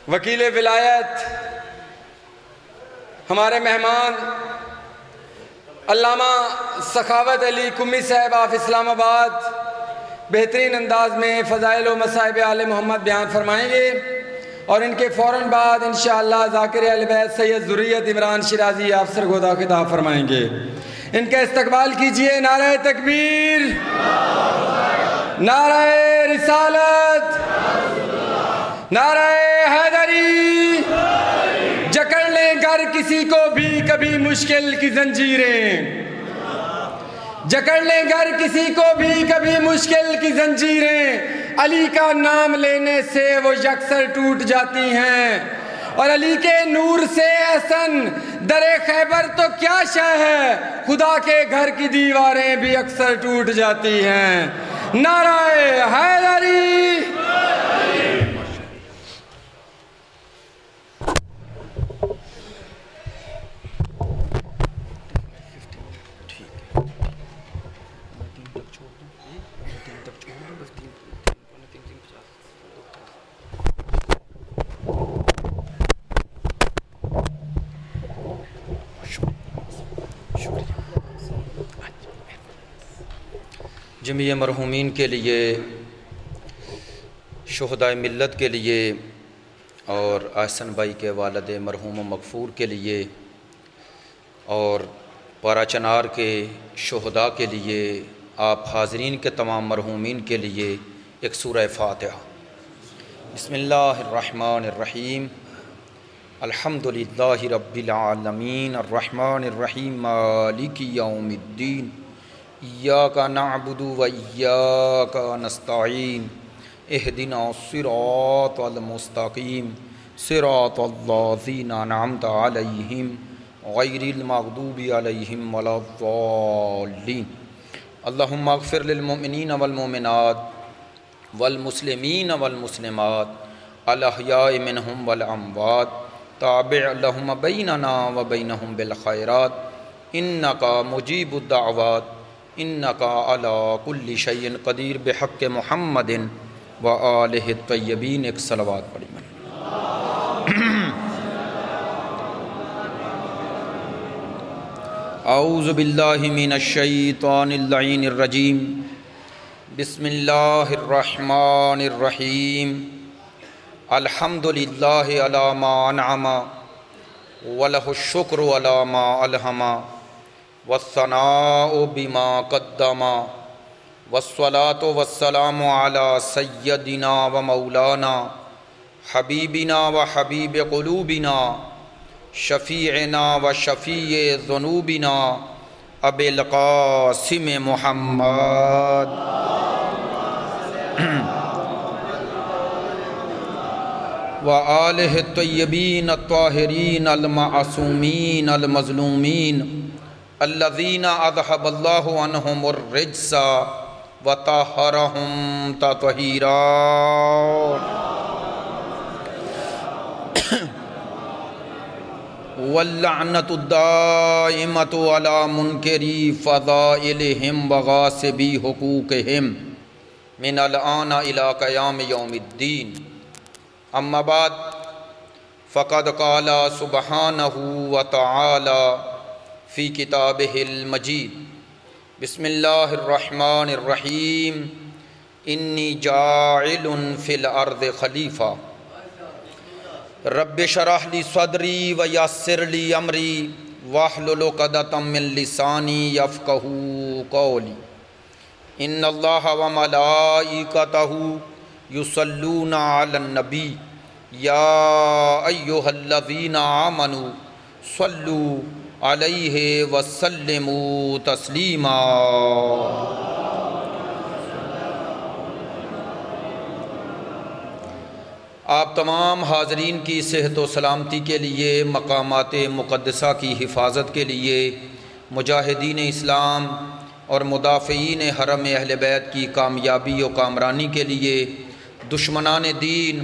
وکیل ولایت ہمارے مہمان علامہ سخاوت علی قمی صاحب آف اسلام آباد بہترین انداز میں فضائل و مصائب آل محمد بیان فرمائیں گے، اور ان کے فوراً بعد انشاءاللہ ذاکر اہل بیت سید ذریت عمران شیرازی افسر گودا خطاب فرمائیں گے۔ ان کا استقبال کیجئے۔ نعرہ تکبیر، نعرہ رسالت، نعرہ حیدری۔ جکڑ لیں گر کسی کو بھی کبھی مشکل کی زنجیریں، جکڑ لیں گر کسی کو بھی کبھی مشکل کی زنجیریں، علی کا نام لینے سے وہ یکسر ٹوٹ جاتی ہیں، اور علی کے نور سے احسن در خیبر تو کیا شے ہے، خدا کے گھر کی دیواریں بھی اکثر ٹوٹ جاتی ہیں۔ نعرہ حیدری۔ جمیع مرحومین کے لیے، شہدائے ملت کے لیے، اور احسن بھائی کے والد مرحوم و مغفور کے لیے، اور پارا چنار کے شہداء کے لیے، آپ حاضرین کے تمام مرحومین کے لیے ایک سورہ فاتحہ۔ بسم اللہ الرحمن الرحیم۔ الحمدللہ رب العالمین الرحمن الرحیم مالک یوم الدین ایاک نعبد و ایاک نستعین اہدنا الصراط المستقیم صراط الذین انعمت علیہم غیر المغضوب علیہم ولا الضالین۔ اللہم اغفر للمؤمنین والمؤمنات والمسلمین والمسلمات الاحیاء منہم والاموات تابع لہم بیننا و بینہم بالخیرات انکا مجیب الدعوات انکا علی کل شیء قدیر بحق محمد و آلہ الطیبین۔ ایک صلوات پڑھی میں۔ اعوذ باللہ من الشیطان اللعین الرجیم۔ بسم اللہ الرحمن الرحیم۔ الحمدللہ علی ما انعم ولہ الشکر علی ما الہم والثناء بما قدم والصلاة والسلام علی سیدنا و مولانا حبیبنا و حبیب قلوبنا شفیعنا و شفیع ذنوبنا ابی القاسم محمد و آلہ الطیبین الطاہرین المعصومین المظلومین الذین اذھب اللہ عنہم الرجس وطہرہم تطہیرا۔ واللعنۃ الدائمۃ علی منکری فضائلہم وغاصبی حقوقہم من الآن الی قیام یوم الدین۔ اما بعد فقد قال سبحانہ وتعالی فی کتابہ المجید۔ بسم اللہ الرحمن الرحیم۔ انی جاعل فی الارض خلیفہ رب اشرح لی صدری ویسر لی امری واحلل عقدۃ من لسانی یفقہوا قولی۔ ان اللہ وملائکتہ یصلون علی النبی یا ایہا الذین آمنوا صلوا علیہ وسلموا تسلیما۔ آپ تمام حاضرین کی صحت و سلامتی کے لیے، مقامات مقدسہ کی حفاظت کے لیے، مجاہدین اسلام اور مدافعین حرم اہل بیت کی کامیابی و کامرانی کے لیے، دشمنان دین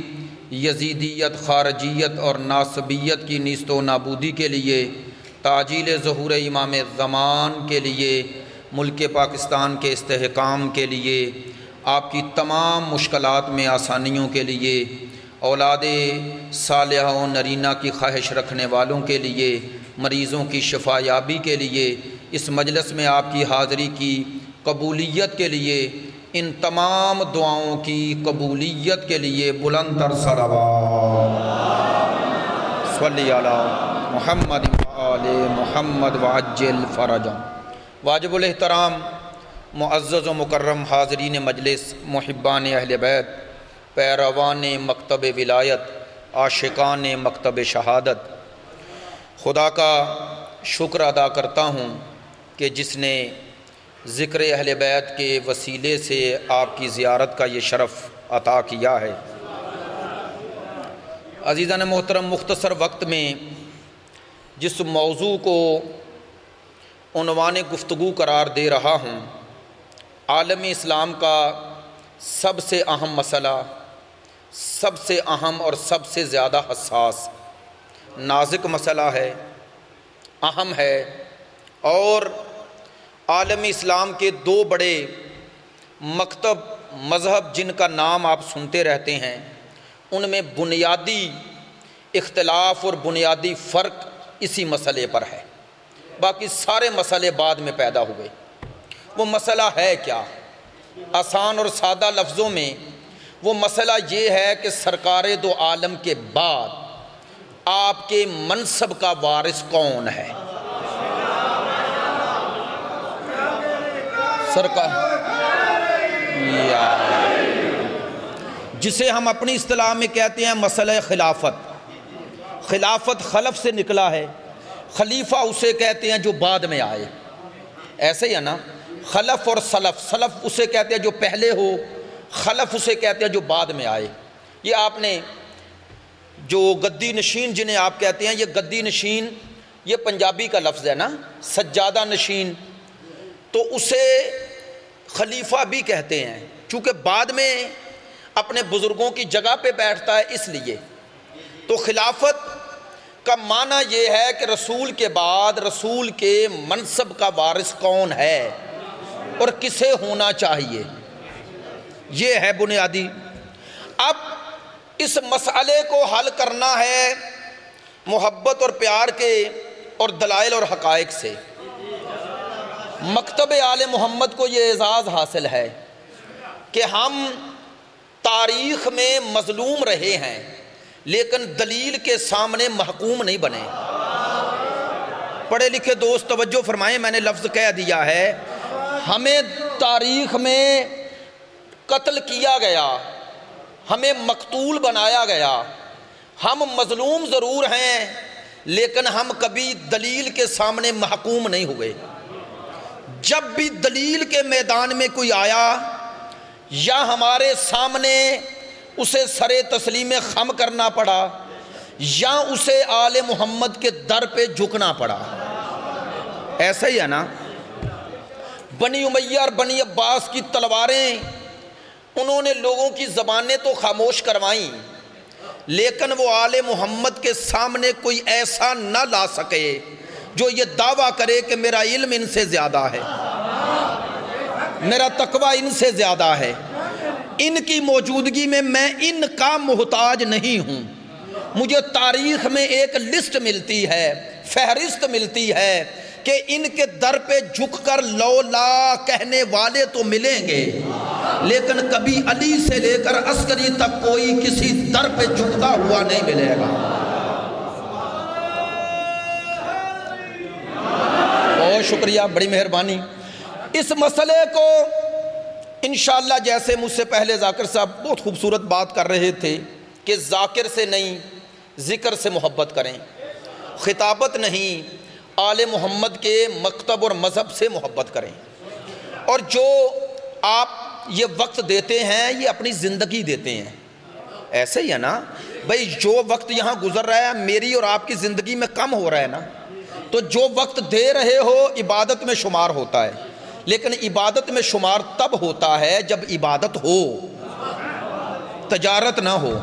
یزیدیت، خارجیت اور ناصبیت کی نیست و نابودی کے لیے، تعجیل ظہور امام زمان کے لیے، ملک پاکستان کے استحکام کے لیے، آپ کی تمام مشکلات میں آسانیوں کے لیے، اولاد صالحہ و نرینہ کی خواہش رکھنے والوں کے لیے، مریضوں کی شفا یابی کے لیے، اس مجلس میں آپ کی حاضری کی قبولیت کے لیے، ان تمام دعاؤں کی قبولیت کے لیے بلند تر صلوات صلی علی محمد آل محمد وعجل فرجا۔ واجب الاحترام معزز و مکرم حاضرین مجلس، محبان اہل بیت، پیروان مکتب ولایت، عاشقان مکتب شہادت، خدا کا شکر ادا کرتا ہوں کہ جس نے ذکر اہل بیت کے وسیلے سے آپ کی زیارت کا یہ شرف عطا کیا ہے۔ عزیزان محترم، مختصر وقت میں جس موضوع کو عنوان گفتگو قرار دے رہا ہوں، عالم اسلام کا سب سے اہم مسئلہ، سب سے اہم اور سب سے زیادہ حساس، نازک مسئلہ ہے، اہم ہے، اور عالم اسلام کے دو بڑے مکتب مذہب جن کا نام آپ سنتے رہتے ہیں، ان میں بنیادی اختلاف اور بنیادی فرق اسی مسئلے پر ہے، باقی سارے مسئلے بعد میں پیدا ہوئے۔ وہ مسئلہ ہے کیا؟ آسان اور سادہ لفظوں میں وہ مسئلہ یہ ہے کہ سرکار دو عالم کے بعد آپ کے منصب کا وارث کون ہے؟ جسے ہم اپنی اصطلاح میں کہتے ہیں مسئلہ خلافت۔ خلافت خلف سے نکلا ہے، خلیفہ اسے کہتے ہیں جو بعد میں آئے، ایسے ہی ہے نا؟ خلف اور سلف، سلف اسے کہتے ہیں جو پہلے ہو، خلف اسے کہتے ہیں جو بعد میں آئے۔ یہ آپ نے جو گدی نشین جنہیں آپ کہتے ہیں، یہ گدی نشین یہ پنجابی کا لفظ ہے نا، سجادہ نشین، تو اسے خلیفہ بھی کہتے ہیں چونکہ بعد میں اپنے بزرگوں کی جگہ پہ بیٹھتا ہے، اس لیے۔ تو خلافت کا معنی یہ ہے کہ رسول کے بعد رسول کے منصب کا وارث کون ہے اور کسے ہونا چاہیے، یہ ہے بنیادی۔ اب اس مسئلے کو حل کرنا ہے محبت اور پیار کے اور دلائل اور حقائق سے۔ مکتب آل محمد کو یہ اعزاز حاصل ہے کہ ہم تاریخ میں مظلوم رہے ہیں لیکن دلیل کے سامنے محکوم نہیں بنے۔ پڑھے لکھے دوست توجہ فرمائیں، میں نے لفظ کہہ دیا ہے، ہمیں تاریخ میں قتل کیا گیا، ہمیں مقتول بنایا گیا، ہم مظلوم ضرور ہیں لیکن ہم کبھی دلیل کے سامنے محکوم نہیں ہوئے۔ جب بھی دلیل کے میدان میں کوئی آیا یا ہمارے سامنے اسے سر تسلیم خم کرنا پڑا یا اسے آل محمد کے در پہ جھکنا پڑا، ایسا ہی ہے نا؟ بنی امیہ اور بنی عباس کی تلواریں، انہوں نے لوگوں کی زبانیں تو خاموش کروائیں لیکن وہ آل محمد کے سامنے کوئی ایسا نہ لا سکے جو یہ دعویٰ کرے کہ میرا علم ان سے زیادہ ہے، میرا تقوی ان سے زیادہ ہے، ان کی موجودگی میں میں ان کا محتاج نہیں ہوں۔ مجھے تاریخ میں ایک لسٹ ملتی ہے، فہرست ملتی ہے کہ ان کے در پہ جھک کر لولا کہنے والے تو ملیں گے لیکن کبھی علی سے لے کر عسکری تک کوئی کسی در پہ جھکتا ہوا نہیں ملے گا۔ بہت شکریہ، بڑی مہربانی۔ اس مسئلے کو انشاءاللہ جیسے مجھ سے پہلے ذاکر صاحب بہت خوبصورت بات کر رہے تھے کہ ذاکر سے نہیں ذکر سے محبت کریں، خطابت نہیں آل محمد کے مکتب اور مذہب سے محبت کریں، اور جو آپ یہ وقت دیتے ہیں یہ اپنی زندگی دیتے ہیں، ایسے ہی ہے نا بھئی؟ جو وقت یہاں گزر رہا ہے میری اور آپ کی زندگی میں کم ہو رہا ہے نا، تو جو وقت دے رہے ہو عبادت میں شمار ہوتا ہے، لیکن عبادت میں شمار تب ہوتا ہے جب عبادت ہو، تجارت نہ ہو۔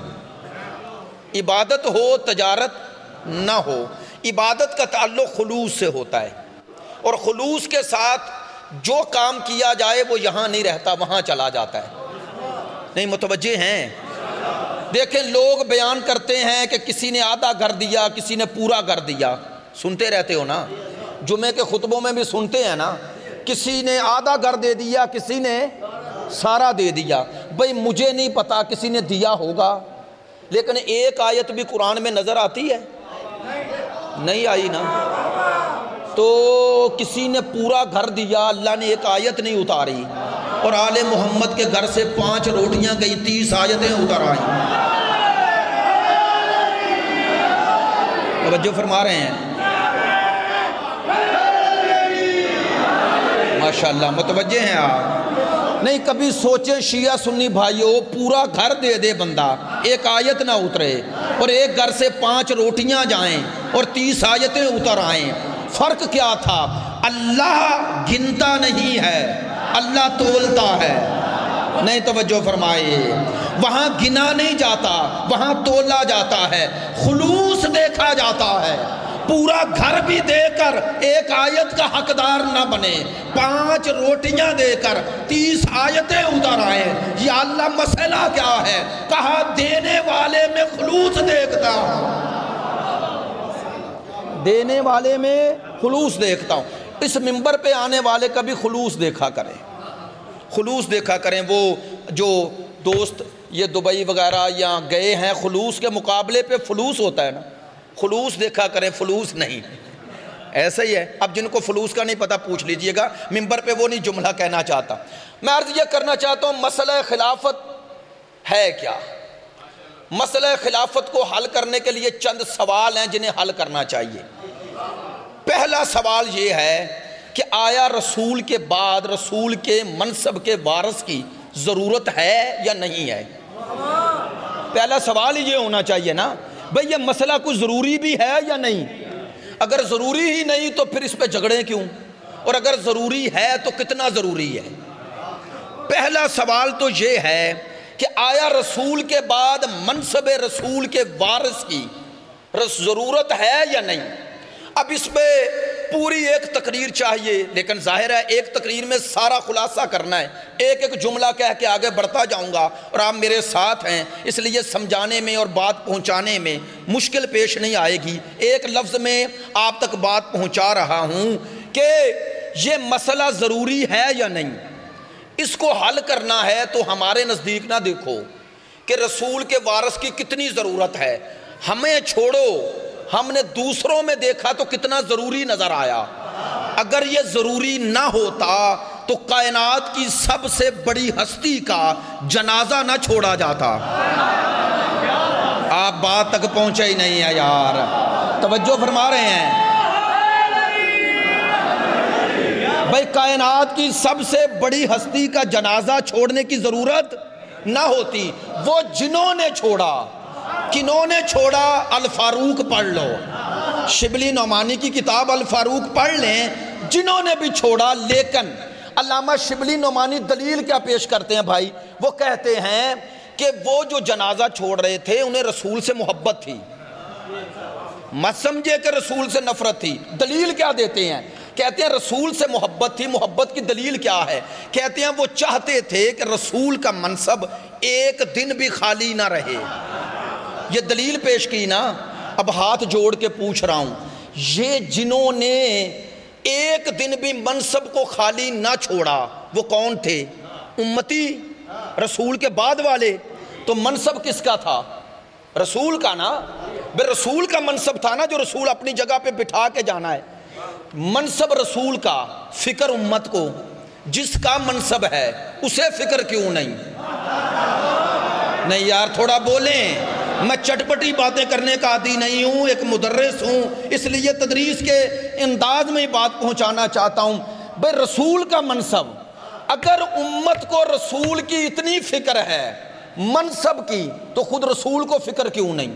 عبادت ہو، تجارت نہ ہو۔ عبادت کا تعلق خلوص سے ہوتا ہے، اور خلوص کے ساتھ جو کام کیا جائے وہ یہاں نہیں رہتا، وہاں چلا جاتا ہے۔ نہیں متوجہ ہیں؟ دیکھیں لوگ بیان کرتے ہیں کہ کسی نے آدھا گھر دیا، کسی نے پورا گھر دیا، سنتے رہتے ہو نا، جمعے کے خطبوں میں بھی سنتے ہیں نا، کسی نے آدھا گھر دے دیا، کسی نے سارا دے دیا۔ بھئی مجھے نہیں پتا کسی نے دیا ہوگا، لیکن ایک آیت بھی قرآن میں نظر آتی ہے؟ نہیں آئی نا۔ تو کسی نے پورا گھر دیا، اللہ نے ایک آیت نہیں اتاری، اور آل محمد کے گھر سے 5 روٹیاں گئی، 30 آیتیں اتر آئیں۔ توجہ فرما رہے ہیں؟ ماشاءاللہ متوجہ ہیں آپ؟ نہیں کبھی سوچیں شیعہ سنی بھائیوں، پورا گھر دے دے بندہ، ایک آیت نہ اترے، اور ایک گھر سے 5 روٹیاں جائیں اور 30 آیتیں اتر آئیں، فرق کیا تھا؟ اللہ گنتا نہیں ہے، اللہ تولتا ہے۔ نہیں توجہ فرمائے، وہاں گنا نہیں جاتا، وہاں تولا جاتا ہے، خلوص دیکھا جاتا ہے۔ پورا گھر بھی دے کر ایک آیت کا حقدار نہ بنے، 5 روٹیاں دے کر 30 آیتیں اتر آئیں، یا اللہ مسئلہ کیا ہے؟ کہا دینے والے میں خلوص دیکھتا ہوں، دینے والے میں خلوص دیکھتا ہوں۔ اس منبر پہ آنے والے کا بھی خلوص دیکھا کریں، خلوص دیکھا کریں۔ وہ جو دوست یہ دبئی وغیرہ یا گئے ہیں، خلوص کے مقابلے پہ فلوس ہوتا ہے نا، خلوص دیکھا کریں، فلوس نہیں۔ ایسا ہی ہے، اب جن کو فلوس کا نہیں پتہ پوچھ لیجئے گا، منبر پہ وہ نہیں جملہ کہنا چاہتا۔ میں عرض یہ کرنا چاہتا ہوں، مسئلہ خلافت ہے کیا؟ مسئلہ خلافت کو حل کرنے کے لیے چند سوال ہیں جنہیں حل کرنا چاہیے۔ پہلا سوال یہ ہے کہ آیا رسول کے بعد رسول کے منصب کے وارث کی ضرورت ہے یا نہیں ہے؟ پہلا سوال یہ ہونا چاہیے نا، بھئی یہ مسئلہ کوئی ضروری بھی ہے یا نہیں؟ اگر ضروری ہی نہیں تو پھر اس پہ جھگڑیں کیوں؟ اور اگر ضروری ہے تو کتنا ضروری ہے؟ پہلا سوال تو یہ ہے کہ آیا رسول کے بعد منصب رسول کے وارث کی ضرورت ہے یا نہیں؟ اب اس پہ پوری ایک تقریر چاہیے، لیکن ظاہر ہے ایک تقریر میں سارا خلاصہ کرنا ہے، ایک ایک جملہ کہہ کے آگے بڑھتا جاؤں گا، اور آپ میرے ساتھ ہیں اس لیے سمجھانے میں اور بات پہنچانے میں مشکل پیش نہیں آئے گی۔ ایک لفظ میں آپ تک بات پہنچا رہا ہوں کہ یہ مسئلہ ضروری ہے یا نہیں، اس کو حل کرنا ہے تو ہمارے نزدیک نہ دیکھو کہ رسول کے وارث کی کتنی ضرورت ہے، ہمیں چھوڑو، ہم نے دوسروں میں دیکھا تو کتنا ضروری نظر آیا۔ اگر یہ ضروری نہ ہوتا تو کائنات کی سب سے بڑی ہستی کا جنازہ نہ چھوڑا جاتا۔ آپ بات تک پہنچے ہی نہیں ہے یار، توجہ فرما رہے ہیں؟ بھائی کائنات کی سب سے بڑی ہستی کا جنازہ چھوڑنے کی ضرورت نہ ہوتی، وہ جنہوں نے چھوڑا، کنہوں نے چھوڑا؟ الفاروق پڑھ لو، شبلی نعمانی کی کتاب الفاروق پڑھ لیں، جنہوں نے بھی چھوڑا۔ لیکن علامہ شبلی نعمانی دلیل کیا پیش کرتے ہیں بھائی؟ وہ کہتے ہیں کہ وہ جو جنازہ چھوڑ رہے تھے انہیں رسول سے محبت تھی، مت سمجھے کہ رسول سے نفرت تھی۔ دلیل کیا دیتے ہیں؟ کہتے ہیں رسول سے محبت تھی۔ محبت کی دلیل کیا ہے؟ کہتے ہیں وہ چاہتے تھے کہ رسول کا منصب ایک دن بھی خالی نہ رہے۔ یہ دلیل پیش کی نا۔ اب ہاتھ جوڑ کے پوچھ رہا ہوں، یہ جنہوں نے ایک دن بھی منصب کو خالی نہ چھوڑا وہ کون تھے؟ امتی، رسول کے بعد والے۔ تو منصب کس کا تھا؟ رسول کا نا۔ بے رسول کا منصب تھا نا، جو رسول اپنی جگہ پہ بٹھا کے جانا ہے۔ منصب رسول کا، فکر امت کو، جس کا منصب ہے اسے فکر کیوں نہیں؟ نہیں یار تھوڑا بولیں، میں چٹپٹی باتیں کرنے کا عادی نہیں ہوں، ایک مدرس ہوں، اس لیے تدریس کے انداز میں بات پہنچانا چاہتا ہوں۔ بھئی رسول کا منصب، اگر امت کو رسول کی اتنی فکر ہے منصب کی تو خود رسول کو فکر کیوں نہیں؟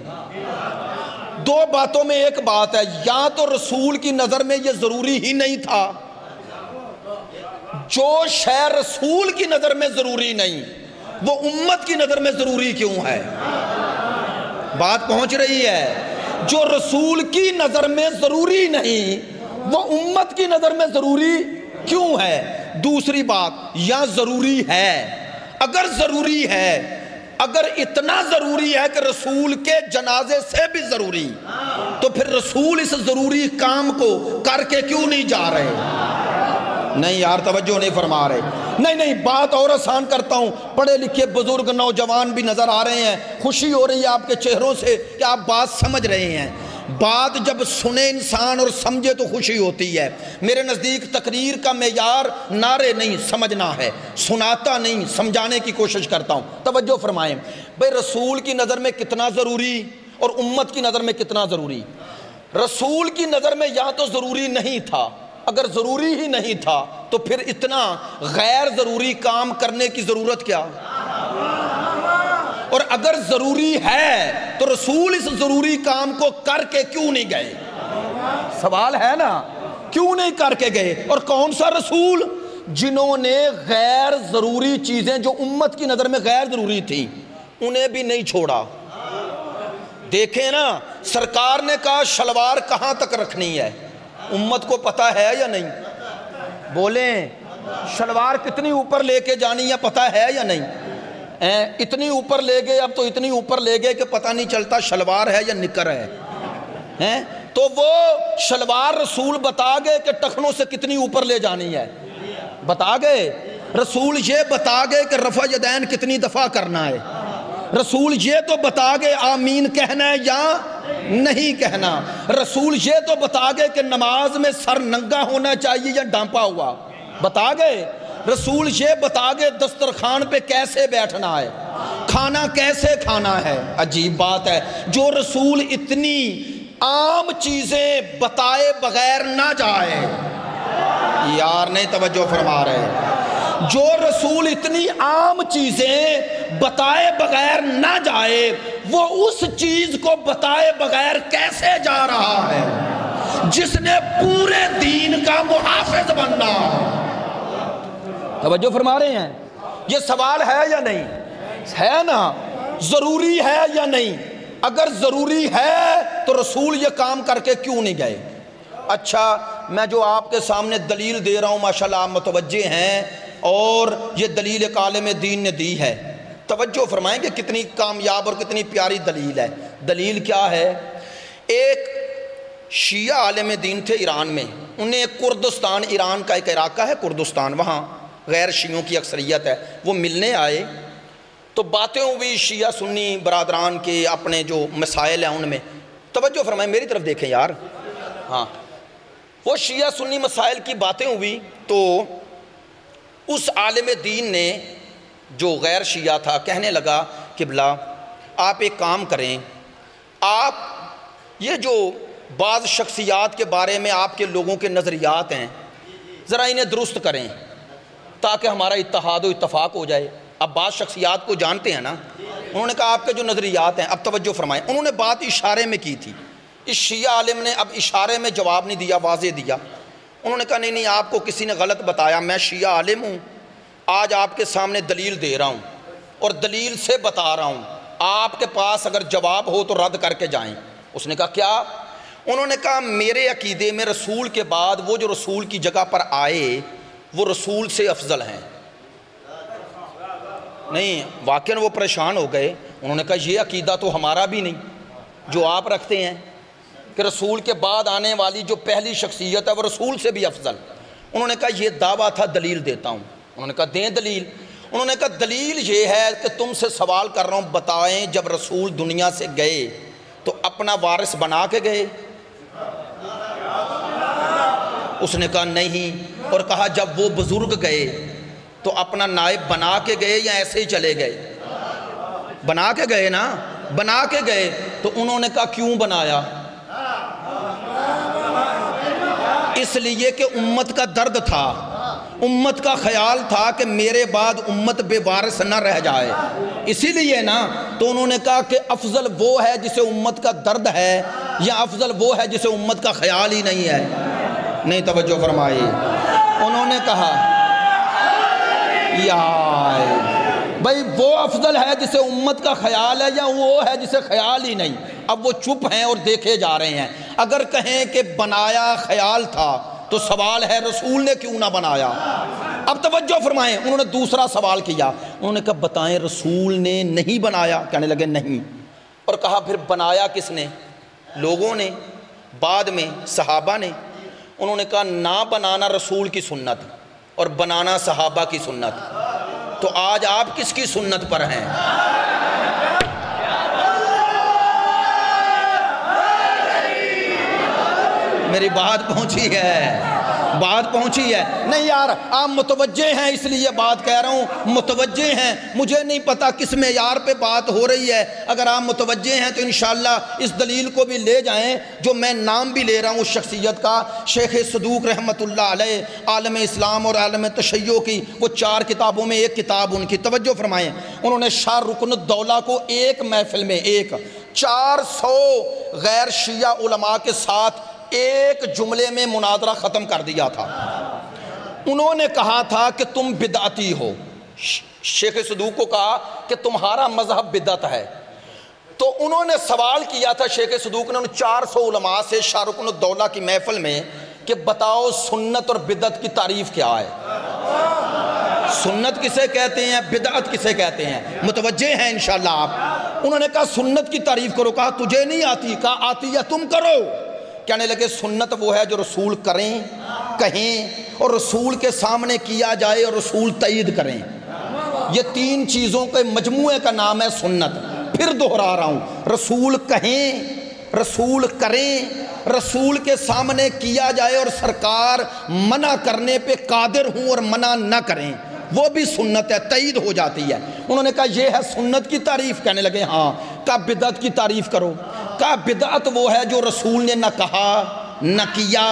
دو باتوں میں ایک بات ہے، یا تو رسول کی نظر میں یہ ضروری ہی نہیں تھا، جو شے رسول کی نظر میں ضروری نہیں وہ امت کی نظر میں ضروری کیوں ہے؟ بات پہنچ رہی ہے؟ جو رسول کی نظر میں ضروری نہیں وہ امت کی نظر میں ضروری کیوں ہے؟ دوسری بات، یا ضروری ہے، اگر ضروری ہے، اگر اتنا ضروری ہے کہ رسول کے جنازے سے بھی ضروری، تو پھر رسول اس ضروری کام کو کر کے کیوں نہیں جا رہے؟ نہیں یار توجہ نہیں فرما رہے۔ نہیں بات اور آسان کرتا ہوں، پڑھے لکھے بزرگ نوجوان بھی نظر آ رہے ہیں، خوشی ہو رہی ہے آپ کے چہروں سے کہ آپ بات سمجھ رہے ہیں۔ بات جب سنے انسان اور سمجھے تو خوشی ہوتی ہے۔ میرے نزدیک تقریر کا معیار نعرے نہیں سمجھنا ہے، سناتا نہیں سمجھانے کی کوشش کرتا ہوں۔ توجہ فرمائیں بھئی، رسول کی نظر میں کتنا ضروری اور امت کی نظر میں کتنا ضروری؟ رسول کی نظر میں یا تو ضروری نہیں تھا، اگر ضروری ہی نہیں تھا تو پھر اتنا غیر ضروری کام کرنے کی ضرورت کیا؟ اور اگر ضروری ہے تو رسول اس ضروری کام کو کر کے کیوں نہیں گئے؟ سوال ہے نا، کیوں نہیں کر کے گئے؟ اور کون سا رسول؟ جنہوں نے غیر ضروری چیزیں جو امت کی نظر میں غیر ضروری تھیں انہیں بھی نہیں چھوڑا۔ دیکھیں نا، سرکار نے کہا شلوار کہاں تک رکھنی ہے، امت کو پتہ ہے یا نہیں؟ بولیں، شلوار کتنی اوپر لے کے جانی ہے پتہ ہے یا نہیں؟ اتنی اوپر لے گئے، اب تو اتنی اوپر لے گئے کہ پتہ نہیں چلتا شلوار ہے یا نکر ہے۔ تو وہ شلوار رسول بتا گئے کہ ٹخنوں سے کتنی اوپر لے جانی ہے، بتا گئے۔ رسول یہ بتا گئے کہ رفع یدین کتنی دفعہ کرنا ہے، رسول یہ تو بتا گئے آمین کہنا ہے یا نہیں کہنا، رسول یہ تو بتا گئے کہ نماز میں سر ننگا ہونا چاہیے یا ڈھانپا ہوا، بتا گئے۔ رسول یہ بتا گئے دسترخوان پہ کیسے بیٹھنا ہے، کھانا کیسے کھانا ہے۔ عجیب بات ہے، جو رسول اتنی عام چیزیں بتائے بغیر نہ جائے، یار نہیں توجہ فرما رہے، جو رسول اتنی عام چیزیں بتائے بغیر نہ جائے وہ اس چیز کو بتائے بغیر کیسے جا رہا ہے جس نے پورے دین کا محافظ بننا؟ توجہ فرما رہے ہیں؟ یہ سوال ہے یا نہیں؟ ہے نا؟ ضروری ہے یا نہیں؟ اگر ضروری ہے تو رسول یہ کام کر کے کیوں نہیں گئے؟ اچھا، میں جو آپ کے سامنے دلیل دے رہا ہوں ماشاءاللہ آپ متوجہ ہیں، اور یہ دلیل ایک عالم دین نے دی ہے۔ توجہ فرمائیں کہ کتنی کامیاب اور کتنی پیاری دلیل ہے۔ دلیل کیا ہے؟ ایک شیعہ عالم دین تھے ایران میں، انہیں کردستان، ایران کا ایک علاقہ ہے کردستان، وہاں غیر شیعوں کی اکثریت ہے، وہ ملنے آئے تو باتیں ہوئی شیعہ سنی برادران کے اپنے جو مسائل ہیں ان میں۔ توجہ فرمائیں، میری طرف دیکھیں یار، ہاں، وہ شیعہ سنی مسائل کی باتیں ہوئی تو اس عالم دین نے جو غیر شیعہ تھا کہنے لگا کہ بلا آپ ایک کام کریں، آپ یہ جو بعض شخصیات کے بارے میں آپ کے لوگوں کے نظریات ہیں ذرا انہیں درست کریں تاکہ ہمارا اتحاد و اتفاق ہو جائے۔ اب بعض شخصیات کو جانتے ہیں نا، انہوں نے کہا آپ کے جو نظریات ہیں، اب توجہ فرمائیں، انہوں نے بات اشارے میں کی تھی، اس شیعہ عالم نے اب اشارے میں جواب نہیں دیا، واضح دیا۔ انہوں نے کہا نہیں آپ کو کسی نے غلط بتایا، میں شیعہ عالم ہوں، آج آپ کے سامنے دلیل دے رہا ہوں اور دلیل سے بتا رہا ہوں، آپ کے پاس اگر جواب ہو تو رد کر کے جائیں۔ اس نے کہا کیا؟ انہوں نے کہا میرے عقیدے میں رسول کے بعد وہ جو رسول کی جگہ پر آئے وہ رسول سے افضل ہیں۔ نہیں، واقعاً وہ پریشان ہو گئے، انہوں نے کہا یہ عقیدہ تو ہمارا بھی نہیں جو آپ رکھتے ہیں کہ رسول کے بعد آنے والی جو پہلی شخصیت ہے وہ رسول سے بھی افضل۔ انہوں نے کہا یہ دعویٰ تھا، دلیل دیتا ہوں۔ انہوں نے کہا دیں دلیل۔ انہوں نے کہا دلیل یہ ہے کہ تم سے سوال کر رہا ہوں، بتائیں جب رسول دنیا سے گئے تو اپنا وارث بنا کے گئے؟ اس نے کہا نہیں، اور کہا جب وہ بزرگ گئے تو اپنا نائب بنا کے گئے یا ایسے ہی چلے گئے؟ بنا کے گئے نا، بنا کے گئے۔ تو انہوں نے کہا کیوں بنایا؟ اس لیے کہ امت کا درد تھا، امت کا خیال تھا کہ میرے بعد امت بے وارث نہ رہ جائے، اسی لیے نا۔ تو انہوں نے کہا کہ افضل وہ ہے جسے امت کا درد ہے یا افضل وہ ہے جسے امت کا خیال ہی نہیں ہے؟ نہیں توجہ فرمائی۔ انہوں نے کہا بھائی وہ افضل ہے جسے امت کا خیال ہے یا وہ ہے جسے خیال ہی نہیں؟ اب وہ چپ ہیں اور دیکھے جا رہے ہیں۔ اگر کہیں کہ بنایا خیال تھا تو سوال ہے رسول نے کیوں نہ بنایا؟ اب توجہ فرمائیں، انہوں نے دوسرا سوال کیا، انہوں نے کہا بتائیں رسول نے نہیں بنایا؟ کہنے لگے نہیں۔ اور کہا پھر بنایا کس نے؟ لوگوں نے، بعد میں صحابہ نے۔ انہوں نے کہا نہ بنانا رسول کی سنت اور بنانا صحابہ کی سنت، تو آج آپ کس کی سنت پر ہیں؟ میری بات پہنچی ہے، بات پہنچی ہے؟ نہیں یار آپ متوجہ ہیں اس لیے بات کہہ رہا ہوں، متوجہ ہیں، مجھے نہیں پتا کس معیار پہ بات ہو رہی ہے۔ اگر آپ متوجہ ہیں تو انشاءاللہ اس دلیل کو بھی لے جائیں جو میں نام بھی لے رہا ہوں اس شخصیت کا، شیخ صدوق رحمۃ اللہ علیہ، عالم اسلام اور عالم تشیع کی وہ 4 کتابوں میں ایک کتاب ان کی، توجہ فرمائیں، انہوں نے شاہ رکن الدولہ کو ایک محفل میں 400 غیر شیعہ علماء کے ساتھ ایک جملے میں مناظرہ ختم کر دیا تھا۔ انہوں نے کہا تھا کہ تم بدعتی ہو، شیخ صدوق کو کہا کہ تمہارا مذہب بدعت ہے۔ تو انہوں نے سوال کیا تھا شیخ صدوق نے ان 400 علماء سے شاہ رکن الدولہ کی محفل میں کہ بتاؤ سنت اور بدعت کی تعریف کیا ہے؟ سنت کسے کہتے ہیں، بدعت کسے کہتے ہیں؟ متوجہ ہیں انشاءاللہ آپ؟ انہوں نے کہا سنت کی تعریف کرو، کہا تجھے نہیں آتی، کہا آتی ہے تم کرو۔ کہنے لگے سنت وہ ہے جو رسول کریں، کہیں اور رسول کے سامنے کیا جائے اور رسول تائید کریں، یہ 3 چیزوں کے مجموعے کا نام ہے سنت۔ پھر دہرا رہا ہوں، رسول کہیں، رسول کریں، رسول کے سامنے کیا جائے اور سرکار منع کرنے پہ قادر ہوں اور منع نہ کریں، وہ بھی سنت ہے، تائید ہو جاتی ہے۔ انہوں نے کہا یہ ہے سنت کی تعریف؟ کہنے لگے ہاں۔ کہا بدعت کی تعریف کرو؟ کہا بدعت وہ ہے جو رسول نے نہ کہا نہ کیا،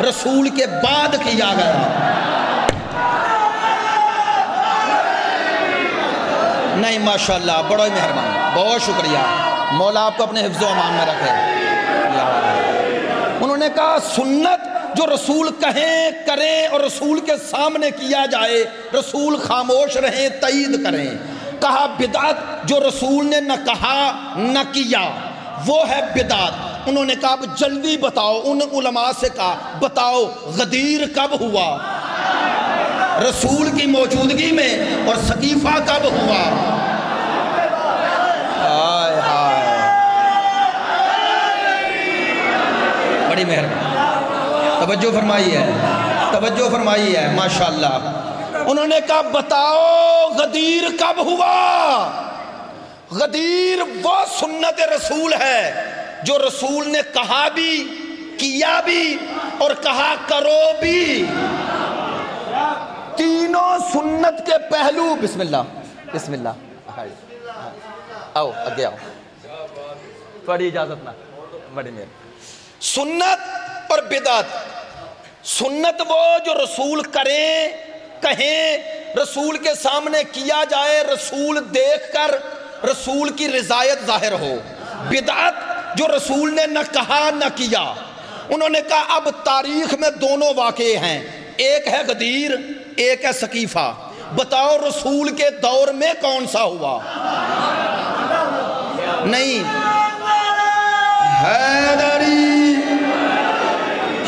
رسول کے بعد کیا گیا۔ نہیں ماشاءاللہ، بڑا ہی مہربان، بہت شکریہ، مولا آپ کو اپنے حفظ و امان میں رکھے۔ انہوں نے کہا سنت جو رسول کہیں کریں اور رسول کے سامنے کیا جائے، رسول خاموش رہیں تائید کریں۔ کہا بدعت جو رسول نے نہ کہا نہ کیا، وہ ہے بدعت۔ انہوں نے کہا اب جلدی بتاؤ، ان علماء سے کہا بتاؤ غدیر کب ہوا؟ رسول کی موجودگی میں، اور سقیفہ کب ہوا؟ ہائے ہائے، بڑی مہربانی، توجہ فرمائی ہے، توجہ فرمائی ہے، ماشاءاللہ۔ انہوں نے کہا بتاؤ غدیر کب ہوا؟ غدیر وہ سنت رسول ہے جو رسول نے کہا بھی، کیا بھی اور کہا کرو بھی، تینوں سنت کے پہلو۔ بسم اللہ، بسم اللہ، آؤ اگے آؤ، تھوڑی اجازت نہ، بڑی مہربانی۔ سنت اور بدعت، سنت وہ جو رسول کریں، کہیں، رسول کے سامنے کیا جائے، رسول دیکھ کر رسول کی رضایت ظاہر ہو۔ بدعت جو رسول نے نہ کہا نہ کیا۔ انہوں نے کہا اب تاریخ میں دونوں واقعے ہیں، ایک ہے غدیر، ایک ہے سقیفہ، بتاؤ رسول کے دور میں کون سا ہوا؟ نہیں حیدری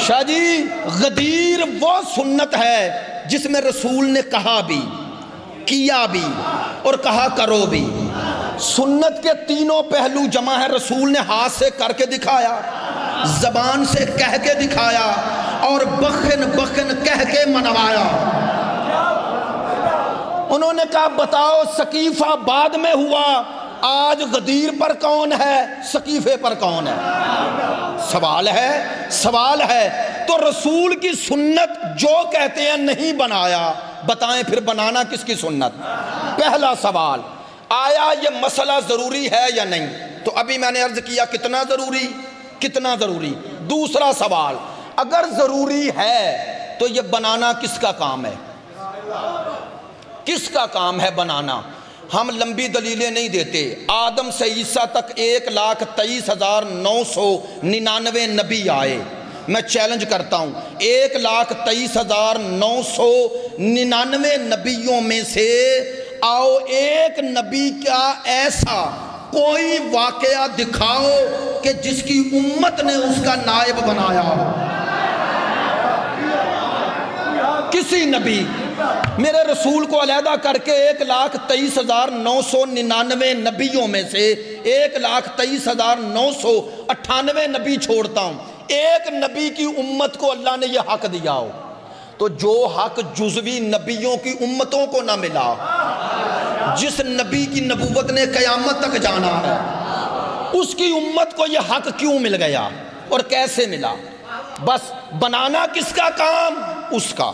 شاہ جی، غدیر وہ سنت ہے جس میں رسول نے کہا بھی، کیا بھی اور کہا کرو بھی۔ سنت کے تینوں پہلو جمع ہے، رسول نے ہاتھ سے کر کے دکھایا، زبان سے کہہ کے دکھایا اور بخن بخن کہہ کے منوایا۔ انہوں نے کہا بتاؤ سقیفہ بعد میں ہوا، آج غدیر پر کون ہے، سقیفے پر کون ہے؟ سوال ہے، سوال ہے۔ تو رسول کی سنت جو کہتے ہیں نہیں بنایا، بتائیں پھر بنانا کس کی سنت؟ پہلا سوال، آیا یہ مسئلہ ضروری ہے یا نہیں؟ تو ابھی میں نے عرض کیا کتنا ضروری، کتنا ضروری۔ دوسرا سوال، اگر ضروری ہے تو یہ بنانا کس کا کام ہے؟ کس کا کام ہے بنانا؟ ہم لمبی دلیلیں نہیں دیتے، آدم سے عیسیٰ تک 1,23,999 نبی آئے۔ میں چیلنج کرتا ہوں 1,23,999 نبیوں میں سے آؤ ایک نبی کا ایسا کوئی واقعہ دکھاؤ کہ جس کی امت نے اس کا نائب بنایا ہو۔ کسی نبی میرے رسول کو علیحدہ کر کے 1,23,999 نبیوں میں سے 1,23,998 نبی چھوڑتا ہوں، ایک نبی کی امت کو اللہ نے یہ حق دیا ہو، تو جو حق جزوی نبیوں کی امتوں کو نہ ملا، جس نبی کی نبوت نے قیامت تک جانا ہے، اس کی امت کو یہ حق کیوں مل گیا اور کیسے ملا؟ بس بنانا کس کا کام؟ اس کا۔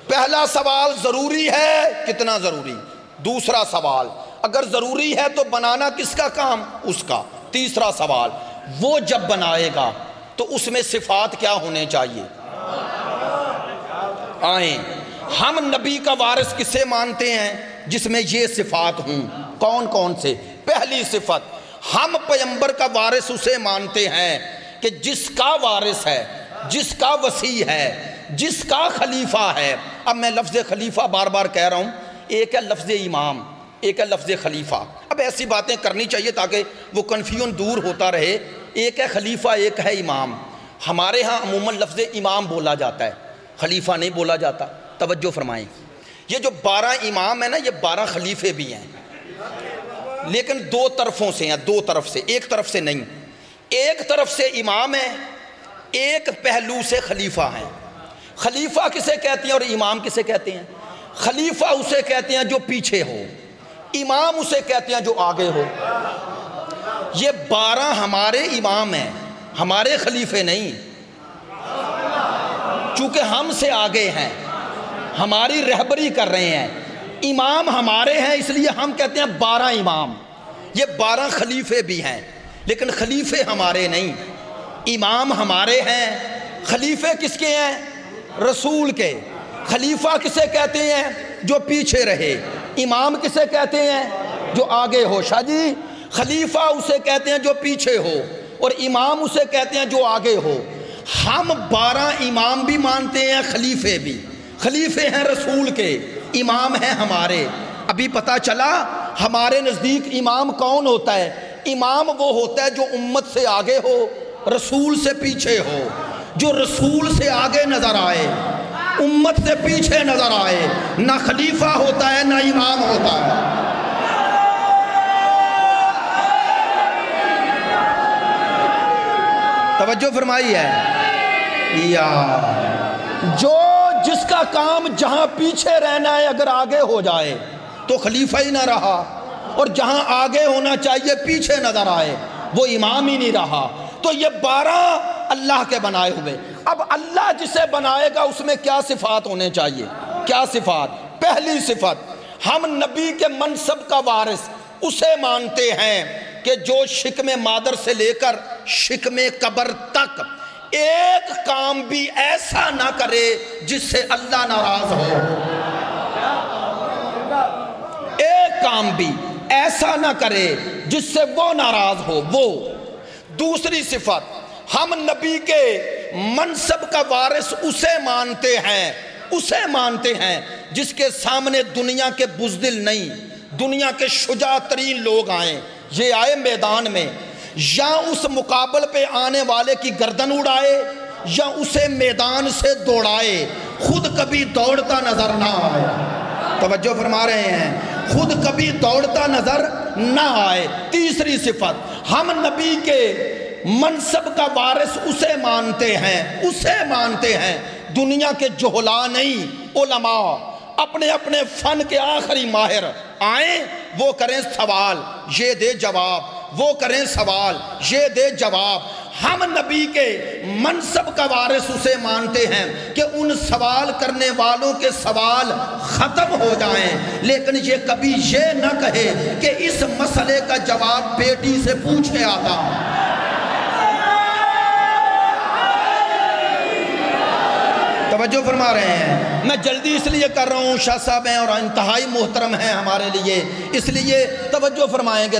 پہلا سوال ضروری ہے، کتنا ضروری؟ دوسرا سوال اگر ضروری ہے تو بنانا کس کا کام؟ اس کا۔ تیسرا سوال وہ جب بنائے گا تو اس میں صفات کیا ہونے چاہیے؟ آئیں، ہم نبی کا وارث کسے مانتے ہیں؟ جس میں یہ صفات ہوں۔ کون کون سے؟ پہلی صفت، ہم پیغمبر کا وارث اسے مانتے ہیں کہ جس کا وارث ہے، جس کا وصی ہے، جس کا خلیفہ ہے۔ اب میں لفظ خلیفہ بار بار کہہ رہا ہوں، ایک ہے لفظ امام، ایک ہے لفظ خلیفہ۔ اب ایسی باتیں کرنی چاہیے تاکہ وہ کنفیوژن دور ہوتا رہے۔ ایک ہے خلیفہ، ایک ہے امام۔ ہمارے ہاں عموماً لفظ امام بولا جاتا ہے، خلیفہ نہیں بولا جاتا۔ توجہ فرمائیں، یہ جو 12 امام ہیں نا، یہ 12 خلیفے بھی ہیں، لیکن دو طرفوں سے ہیں، دو طرف سے، ایک طرف سے نہیں۔ ایک طرف سے امام ہے، ایک پہلو سے خلیفہ ہیں۔ خلیفہ کسے کہتے ہیں اور امام کسے کہتے ہیں؟ خلیفہ اسے کہتے ہیں جو پیچھے ہو، امام اسے کہتے ہیں جو آگے ہو۔ یہ 12 ہمارے امام ہیں، ہمارے خلیفے نہیں، چونکہ ہم سے آگے ہیں، ہماری رہبری کر رہے ہیں۔ امام ہمارے ہیں، اس لیے ہم کہتے ہیں 12 امام۔ یہ 12 خلیفے بھی ہیں، لیکن خلیفے ہمارے نہیں، امام ہمارے ہیں۔ خلیفے کس کے ہیں؟ رسول کے۔ خلیفہ کسے کہتے ہیں؟ جو پیچھے رہے۔ امام کسے کہتے ہیں؟ جو آگے ہو۔ شاہ جی، خلیفہ اسے کہتے ہیں جو پیچھے ہو، اور امام اسے کہتے ہیں جو آگے ہو۔ ہم 12 امام بھی مانتے ہیں، خلیفے بھی۔ خلیفے ہیں رسول کے، امام ہیں ہمارے۔ ابھی پتہ چلا ہمارے نزدیک امام کون ہوتا ہے؟ امام وہ ہوتا ہے جو امت سے آگے ہو، رسول سے پیچھے ہو، جو رسول سے آگے نظر آئے، امت سے پیچھے نظر آئے۔ نہ خلیفہ ہوتا ہے نہ امام ہوتا ہے۔ توجہ فرمائی ہے یا جو جس کا کام جہاں پیچھے رہنا ہے اگر آگے ہو جائے تو خلیفہ ہی نہ رہا، اور جہاں آگے ہونا چاہیے پیچھے نظر آئے وہ امام ہی نہیں رہا۔ تو یہ 12 اللہ کے بنائے ہوئے۔ اب اللہ جسے بنائے گا اس میں کیا صفات ہونے چاہیے؟ کیا صفات؟ پہلی صفت، ہم نبی کے منصب کا وارث اسے مانتے ہیں کہ جو شکم مادر سے لے کر شکم قبر تک ایک کام بھی ایسا نہ کرے جس سے اللہ ناراض ہو۔ ایک کام بھی ایسا نہ کرے جس سے وہ ناراض ہو۔ وہ دوسری صفت، ہم نبی کے منصب کا وارث اسے مانتے ہیں جس کے سامنے دنیا کے بزدل نہیں، دنیا کے شجاع ترین لوگ آئیں، یہ آئے میدان میں، یا اس مقابل پہ آنے والے کی گردن اڑائے یا اسے میدان سے دوڑائے، خود کبھی دوڑتا نظر نہ آئے۔ توجہ فرما رہے ہیں، خود کبھی دوڑتا نظر نہ آئے۔ تیسری صفت، ہم نبی کے منصب کا وارث اسے مانتے ہیں دنیا کے جہلا نہیں، علماء اپنے اپنے فن کے آخری ماہر آئیں، وہ کریں سوال یہ دے جواب، وہ کریں سوال یہ دے جواب۔ ہم نبی کے منصب کا وارث اسے مانتے ہیں کہ ان سوال کرنے والوں کے سوال ختم ہو جائیں، لیکن یہ کبھی یہ نہ کہے کہ اس مسئلے کا جواب بیٹی سے پوچھ کے آتا ہوں۔ توجہ فرما رہے ہیں، میں جلدی اس لیے کر رہا ہوں، شاہ صاحب ہیں اور انتہائی محترم ہیں ہمارے لیے، اس لیے توجہ فرمائیں گے،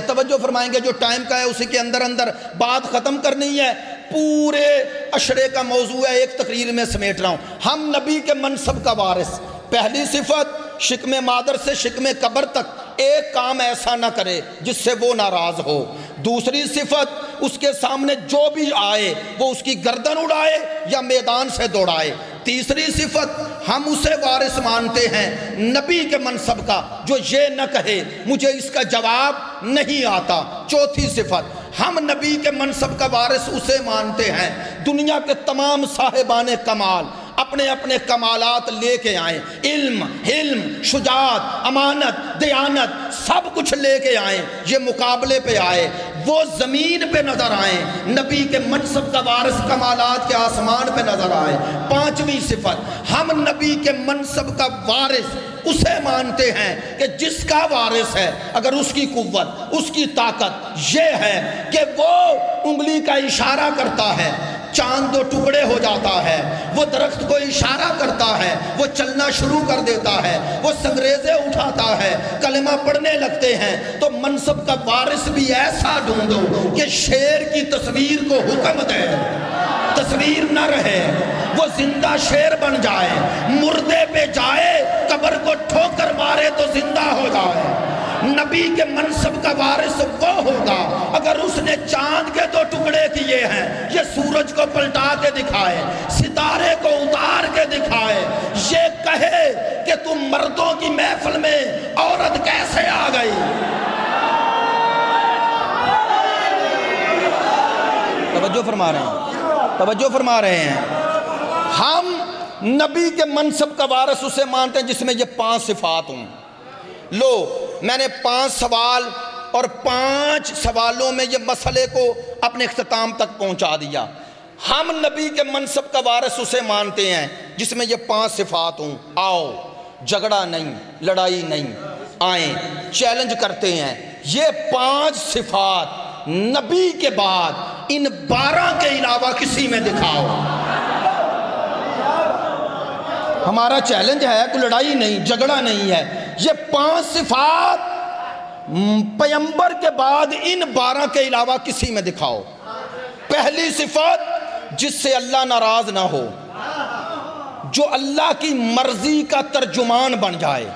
جو ٹائم کا ہے اسی کے اندر بات ختم کرنی ہے۔ پورے عشرے کا موضوع ہے، ایک تقریر میں سمیٹ رہا ہوں۔ ہم نبی کے منصب کا وارث، پہلی صفت، شکم مادر سے شکم قبر تک ایک کام ایسا نہ کرے جس سے وہ ناراض ہو۔ دوسری صفت، اس کے سامنے جو بھی آئے وہ اس کی گردن اڑائے یا میدان سے دوڑائے۔ تیسری صفت ہم اسے وارث مانتے ہیں نبی کے منصب کا جو یہ نہ کہے مجھے اس کا جواب نہیں آتا۔ چوتھی صفت ہم نبی کے منصب کا وارث اسے مانتے ہیں دنیا کے تمام صاحبان کمال اپنے اپنے کمالات لے کے آئیں، علم، حلم، شجاعت، امانت، دیانت سب کچھ لے کے آئیں، یہ مقابلے پہ آئے، وہ زمین پہ نظر آئیں، نبی کے منصب کا وارث کمالات کے آسمان پہ نظر آئے۔ پانچویں صفت ہم نبی کے منصب کا وارث اسے مانتے ہیں کہ جس کا وارث ہے اگر اس کی قوت، اس کی طاقت یہ ہے کہ وہ انگلی کا اشارہ کرتا ہے چاند دو ٹکڑے ہو جاتا ہے، وہ درخت کو اشارہ کرتا ہے وہ چلنا شروع کر دیتا ہے، وہ سنگریزے اٹھاتا ہے کلمہ پڑھنے لگتے ہیں، تو منصب کا وارث بھی ایسا ڈھونڈو کہ شیر کی تصویر کو حکم دے، تصویر نہ رہے، وہ زندہ شیر بن جائے، مردے پہ جائے قبر کو ٹھوکر مارے تو زندہ ہو جائے۔ نبی کے منصب کا وارث وہ ہوگا اگر اس نے چاند کے دو ٹکڑے کیے ہیں یہ سورج کو پلٹا کے دکھائے، ستارے کو اتار کے دکھائے، یہ کہے کہ تم مردوں کی محفل میں عورت کیسے آ گئی۔ توجہ فرما رہے ہیں، توجہ فرما رہے ہیں۔ ہم نبی کے منصب کا وارث اسے مانتے ہیں جس میں یہ 5 صفات ہوں۔ لو میں نے 5 سوال اور 5 سوالوں میں یہ مسئلے کو اپنے اختتام تک پہنچا دیا۔ ہم نبی کے منصب کا وارث اسے مانتے ہیں جس میں یہ 5 صفات ہوں۔ آؤ جھگڑا نہیں، لڑائی نہیں، آئیں چیلنج کرتے ہیں، یہ 5 صفات نبی کے بعد ان 12 کے علاوہ کسی میں دکھاؤ۔ ہمارا چیلنج ہے، کوئی لڑائی نہیں، جھگڑا نہیں ہے، یہ 5 صفات پیغمبر کے بعد ان 12 کے علاوہ کسی میں دکھاؤ۔ پہلی صفت جس سے اللہ ناراض نہ ہو، جو اللہ کی مرضی کا ترجمان بن جائے۔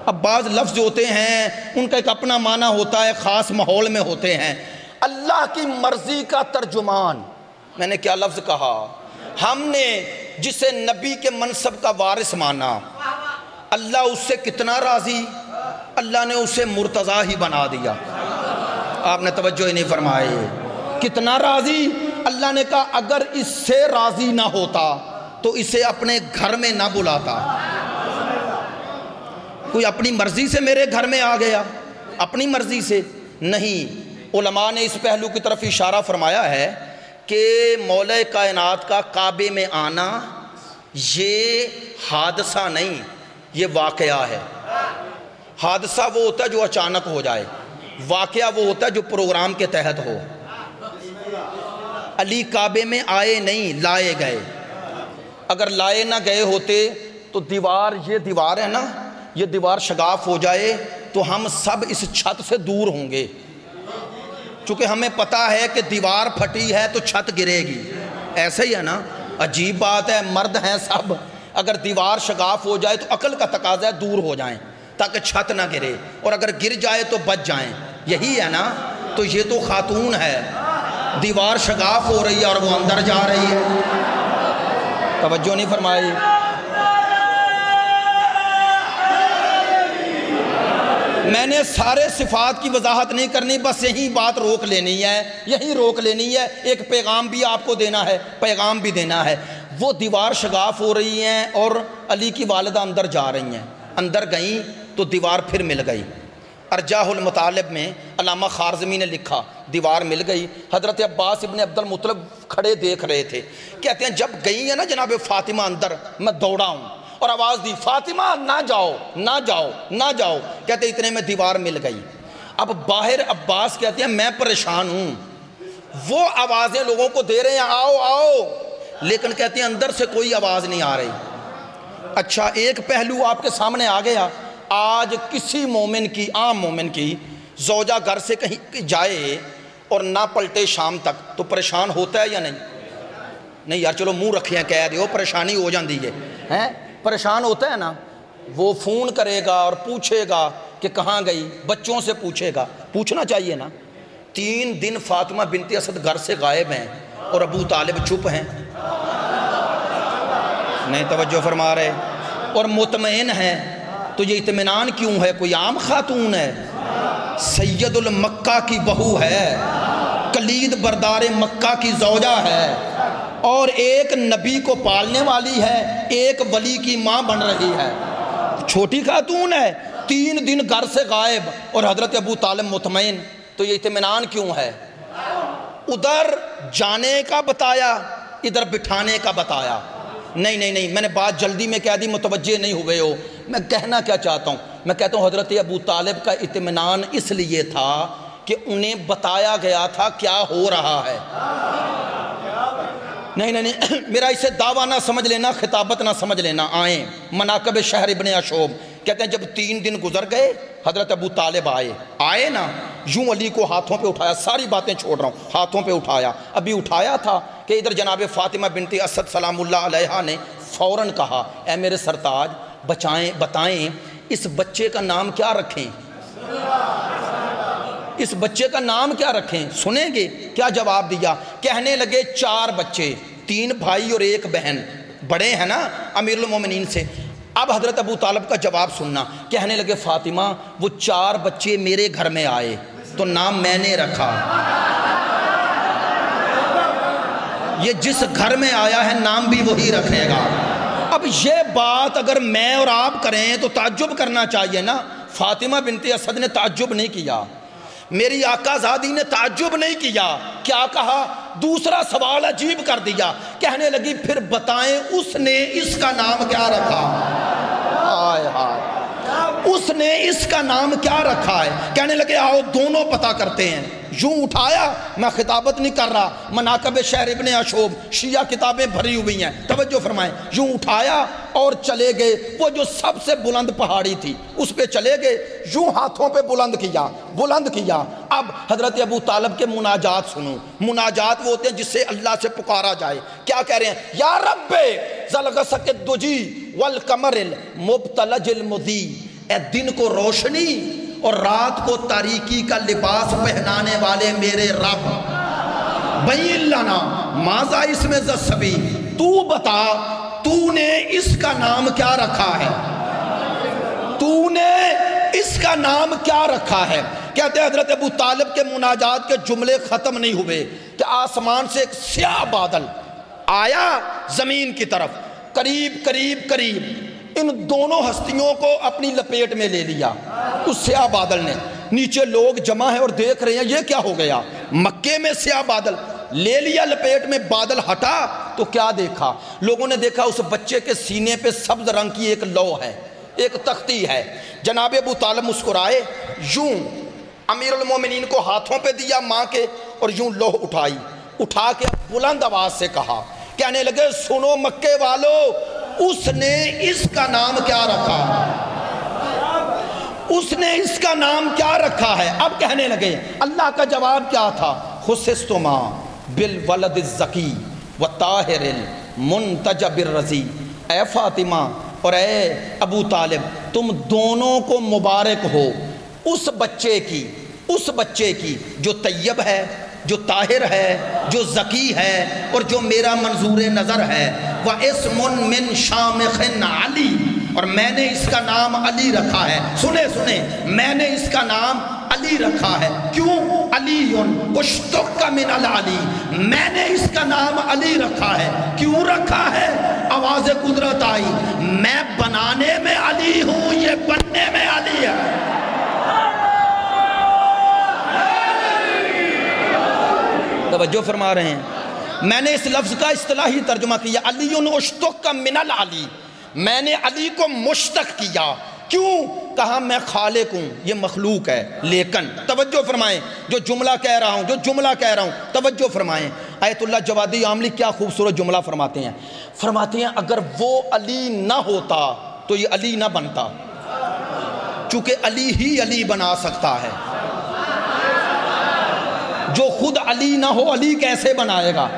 اب بعض لفظ ہوتے ہیں ان کا ایک اپنا معنی ہوتا ہے، خاص ماحول میں ہوتے ہیں۔ اللہ کی مرضی کا ترجمان، میں نے کیا لفظ کہا؟ ہم نے جسے نبی کے منصب کا وارث مانا، اللہ اس سے کتنا راضی؟ اللہ نے اسے مرتضیٰ ہی بنا دیا۔ آپ نے توجہ ہی نہیں فرمائی، کتنا راضی؟ اللہ نے کہا اگر اس سے راضی نہ ہوتا تو اسے اپنے گھر میں نہ بلاتا۔ کوئی اپنی مرضی سے میرے گھر میں آ گیا؟ اپنی مرضی سے نہیں۔ علماء نے اس پہلو کی طرف اشارہ فرمایا ہے کہ مولا کائنات کا کعبے میں آنا یہ حادثہ نہیں، یہ واقعہ ہے۔ حادثہ وہ ہوتا ہے جو اچانک ہو جائے، واقعہ وہ ہوتا ہے جو پروگرام کے تحت ہو۔ علی کعبے میں آئے نہیں، لائے گئے۔ اگر لائے نہ گئے ہوتے تو دیوار، یہ دیوار ہے نا، یہ دیوار شگاف ہو جائے تو ہم سب اس چھت سے دور ہوں گے، چونکہ ہمیں پتہ ہے کہ دیوار پھٹی ہے تو چھت گرے گی۔ ایسے ہی ہے نا، عجیب بات ہے، مرد ہیں سب، اگر دیوار شگاف ہو جائے تو عقل کا تقاضا ہے دور ہو جائیں تاکہ چھت نہ گرے، اور اگر گر جائے تو بچ جائیں، یہی ہے نا۔ تو یہ تو خاتون ہے، دیوار شگاف ہو رہی ہے اور وہ اندر جا رہی ہے۔ توجہ نہیں فرمائی۔ میں نے سارے صفات کی وضاحت نہیں کرنی، بس یہی بات روک لینی ہے، یہی روک لینی ہے۔ ایک پیغام بھی آپ کو دینا ہے، پیغام بھی دینا ہے۔ وہ دیوار شگاف ہو رہی ہیں اور علی کی والدہ اندر جا رہی ہیں، اندر گئیں تو دیوار پھر مل گئی۔ ارجاح المطالب میں علامہ خارزمی نے لکھا دیوار مل گئی۔ حضرت عباس ابن عبد المطلب کھڑے دیکھ رہے تھے، کہتے ہیں جب گئی ہے نا جناب فاطمہ اندر، میں دوڑا ہوں اور آواز دی فاطمہ نہ جاؤ نہ جاؤ نہ جاؤ، کہتے اتنے میں دیوار مل گئی۔ اب باہر عباس کہتے ہیں میں پریشان ہوں، وہ آوازیں لوگوں کو دے رہے ہیں آؤ آؤ، لیکن کہتے ہیں اندر سے کوئی آواز نہیں آ رہی۔ اچھا ایک پہلو آپ کے سامنے آ گیا، آج کسی مومن کی، عام مومن کی زوجہ گھر سے کہیں جائے اور نہ پلٹے شام تک تو پریشان ہوتا ہے یا نہیں؟ نہیں یار چلو منہ رکھے ہیں کہہ دیو، پریشانی ہو جاندی ہے، پریشان ہوتا ہے نا۔ وہ فون کرے گا اور پوچھے گا کہ کہاں گئی، بچوں سے پوچھے گا، پوچھنا چاہیے نا۔ 3 دن فاطمہ بنت اسد گھر سے غائب ہیں اور ابو طالب چپ ہیں۔ نہیں توجہ فرما رہے، اور مطمئن ہے تو یہ اطمینان کیوں ہے؟ کوئی عام خاتون ہے، سید المکہ کی بہو ہے، کلید بردار مکہ کی زوجہ ہے، اور ایک نبی کو پالنے والی ہے، ایک ولی کی ماں بن رہی ہے، چھوٹی خاتون ہے، 3 دن گھر سے غائب، اور حضرت ابو طالب مطمئن، تو یہ اطمینان کیوں ہے؟ ادھر جانے کا بتایا، ادھر بٹھانے کا بتایا۔ نہیں، میں نے بات جلدی میں کہہ دی، متوجہ نہیں ہوئے ہو۔ میں کہنا کیا چاہتا ہوں؟ میں کہتا ہوں حضرت ابو طالب کا اطمینان اس لیے تھا کہ انہیں بتایا گیا تھا کیا ہو رہا ہے۔ نہیں، میرا اسے دعویٰ نہ سمجھ لینا، خطابت نہ سمجھ لینا۔ آئیں مناقب شہر ابن عشوب کہتے ہیں جب 3 دن گزر گئے حضرت ابو طالب آئے نا، یوں علی کو ہاتھوں پہ اٹھایا، ساری باتیں چھوڑ رہا ہوں، ہاتھوں پہ اٹھایا، ابھی اٹھایا تھا کہ ادھر جناب فاطمہ بنت اسد سلام اللہ علیہا نے فوراً کہا اے میرے سرتاج بتائیں اس بچے کا نام کیا رکھیں؟ اس بچے کا نام کیا رکھیں؟ سنیں گے کیا جواب دیا؟ کہنے لگے 4 بچے، 3 بھائی اور 1 بہن، بڑے ہیں نا امیر المومنین سے۔ اب حضرت ابو طالب کا جواب سننا، کہنے لگے فاطمہ وہ 4 بچے میرے گھر میں آئے تو نام میں نے رکھا، یہ جس گھر میں آیا ہے نام بھی وہی رکھے گا۔ اب یہ بات اگر میں اور آپ کریں تو تعجب کرنا چاہیے نا۔ فاطمہ بنت اسد نے تعجب نہیں کیا، میری آقا زادی نے تعجب نہیں کیا، کیا کہا؟ دوسرا سوال عجیب کر دیا، کہنے لگی پھر بتائیں اس نے اس کا نام کیا رکھا؟ ہائے ہائے، اس نے اس کا نام کیا رکھا ہے؟ کہنے لگے آؤ دونوں پتہ کرتے ہیں۔ یوں اٹھایا، میں خطابت نہیں کر رہا، مناقب شہر ابن عشوب شیعہ کتابیں بھری ہوئی ہیں، توجہ فرمائیں، یوں اٹھایا اور چلے گئے، وہ جو سب سے بلند پہاڑی تھی اس پہ چلے گئے، یوں ہاتھوں پہ بلند کیا۔ اب حضرت ابو طالب کے مناجات سنو، مناجات وہ ہوتے ہیں جس سے اللہ سے پکارا جائے، کیا کہہ رہے ہیں؟ یا رب ذلغسق الدجی والقمر المبتلج المضی، اے دن کو روشنی اور رات کو تاریکی کا لباس پہنانے والے میرے رب، بین لنا ماذا اسم ذی، تو بتا تو نے اس کا نام کیا رکھا ہے؟ تو نے اس کا نام کیا رکھا ہے؟ کہتے ہیں حضرت ابو طالب کے مناجات کے جملے ختم نہیں ہوئے کہ آسمان سے ایک سیاہ بادل آیا زمین کی طرف، قریب ان دونوں ہستیوں کو اپنی لپیٹ میں لے لیا اس سیاہ بادل نے۔ نیچے لوگ جمع ہیں اور دیکھ رہے ہیں یہ کیا ہو گیا، مکے میں سیاہ بادل لے لیا لپیٹ میں، بادل ہٹا تو کیا دیکھا؟ لوگوں نے دیکھا اس بچے کے سینے پہ سبز رنگ کی ایک لو ہے، ایک تختی ہے۔ جناب ابو طالب مسکرائے، یوں امیر المومنین کو ہاتھوں پہ دیا ماں کے، اور یوں لوح اٹھا کے بلند آواز سے کہا، کہنے لگے سنو مکے والو، اس نے اس کا نام کیا رکھا؟ اس نے اس کا نام کیا رکھا ہے؟ اب کہنے لگے اللہ کا جواب کیا تھا؟ خصصتما بالولد الزکی والطاہر المنتجب الرضی، اے فاطمہ اور اے ابو طالب تم دونوں کو مبارک ہو اس بچے کی جو طیب ہے، جو طاہر ہے، جو زکی ہے، اور جو میرا منظور نظر ہے۔ وَاسْمٌ مِّن شَامِخٍ علی، اور میں نے اس کا نام علی رکھا ہے۔ سنیں میں نے اس کا نام علی رکھا ہے۔ کیوں؟ علی اشتق من العلی، میں نے اس کا نام علی رکھا ہے۔ کیوں رکھا ہے؟ آواز قدرت آئی، میں بنانے میں علی ہوں، یہ بننے میں علی ہے۔ توجہ فرما رہے ہیں، میں نے اس لفظ کا اصطلاحی ترجمہ کیا، علی اشتق من العلی، میں نے علی کو مشتق کیا۔ کیوں؟ کہا میں خالق ہوں، یہ مخلوق ہے، لیکن توجہ فرمائیں جو جملہ کہہ رہا ہوں توجہ فرمائیں۔ آیت اللہ جوادی عاملی کیا خوبصورت جملہ فرماتے ہیں اگر وہ علی نہ ہوتا تو یہ علی نہ بنتا، چونکہ علی ہی علی بنا سکتا ہے، جو خود علی نہ ہو علی کیسے بنائے گا؟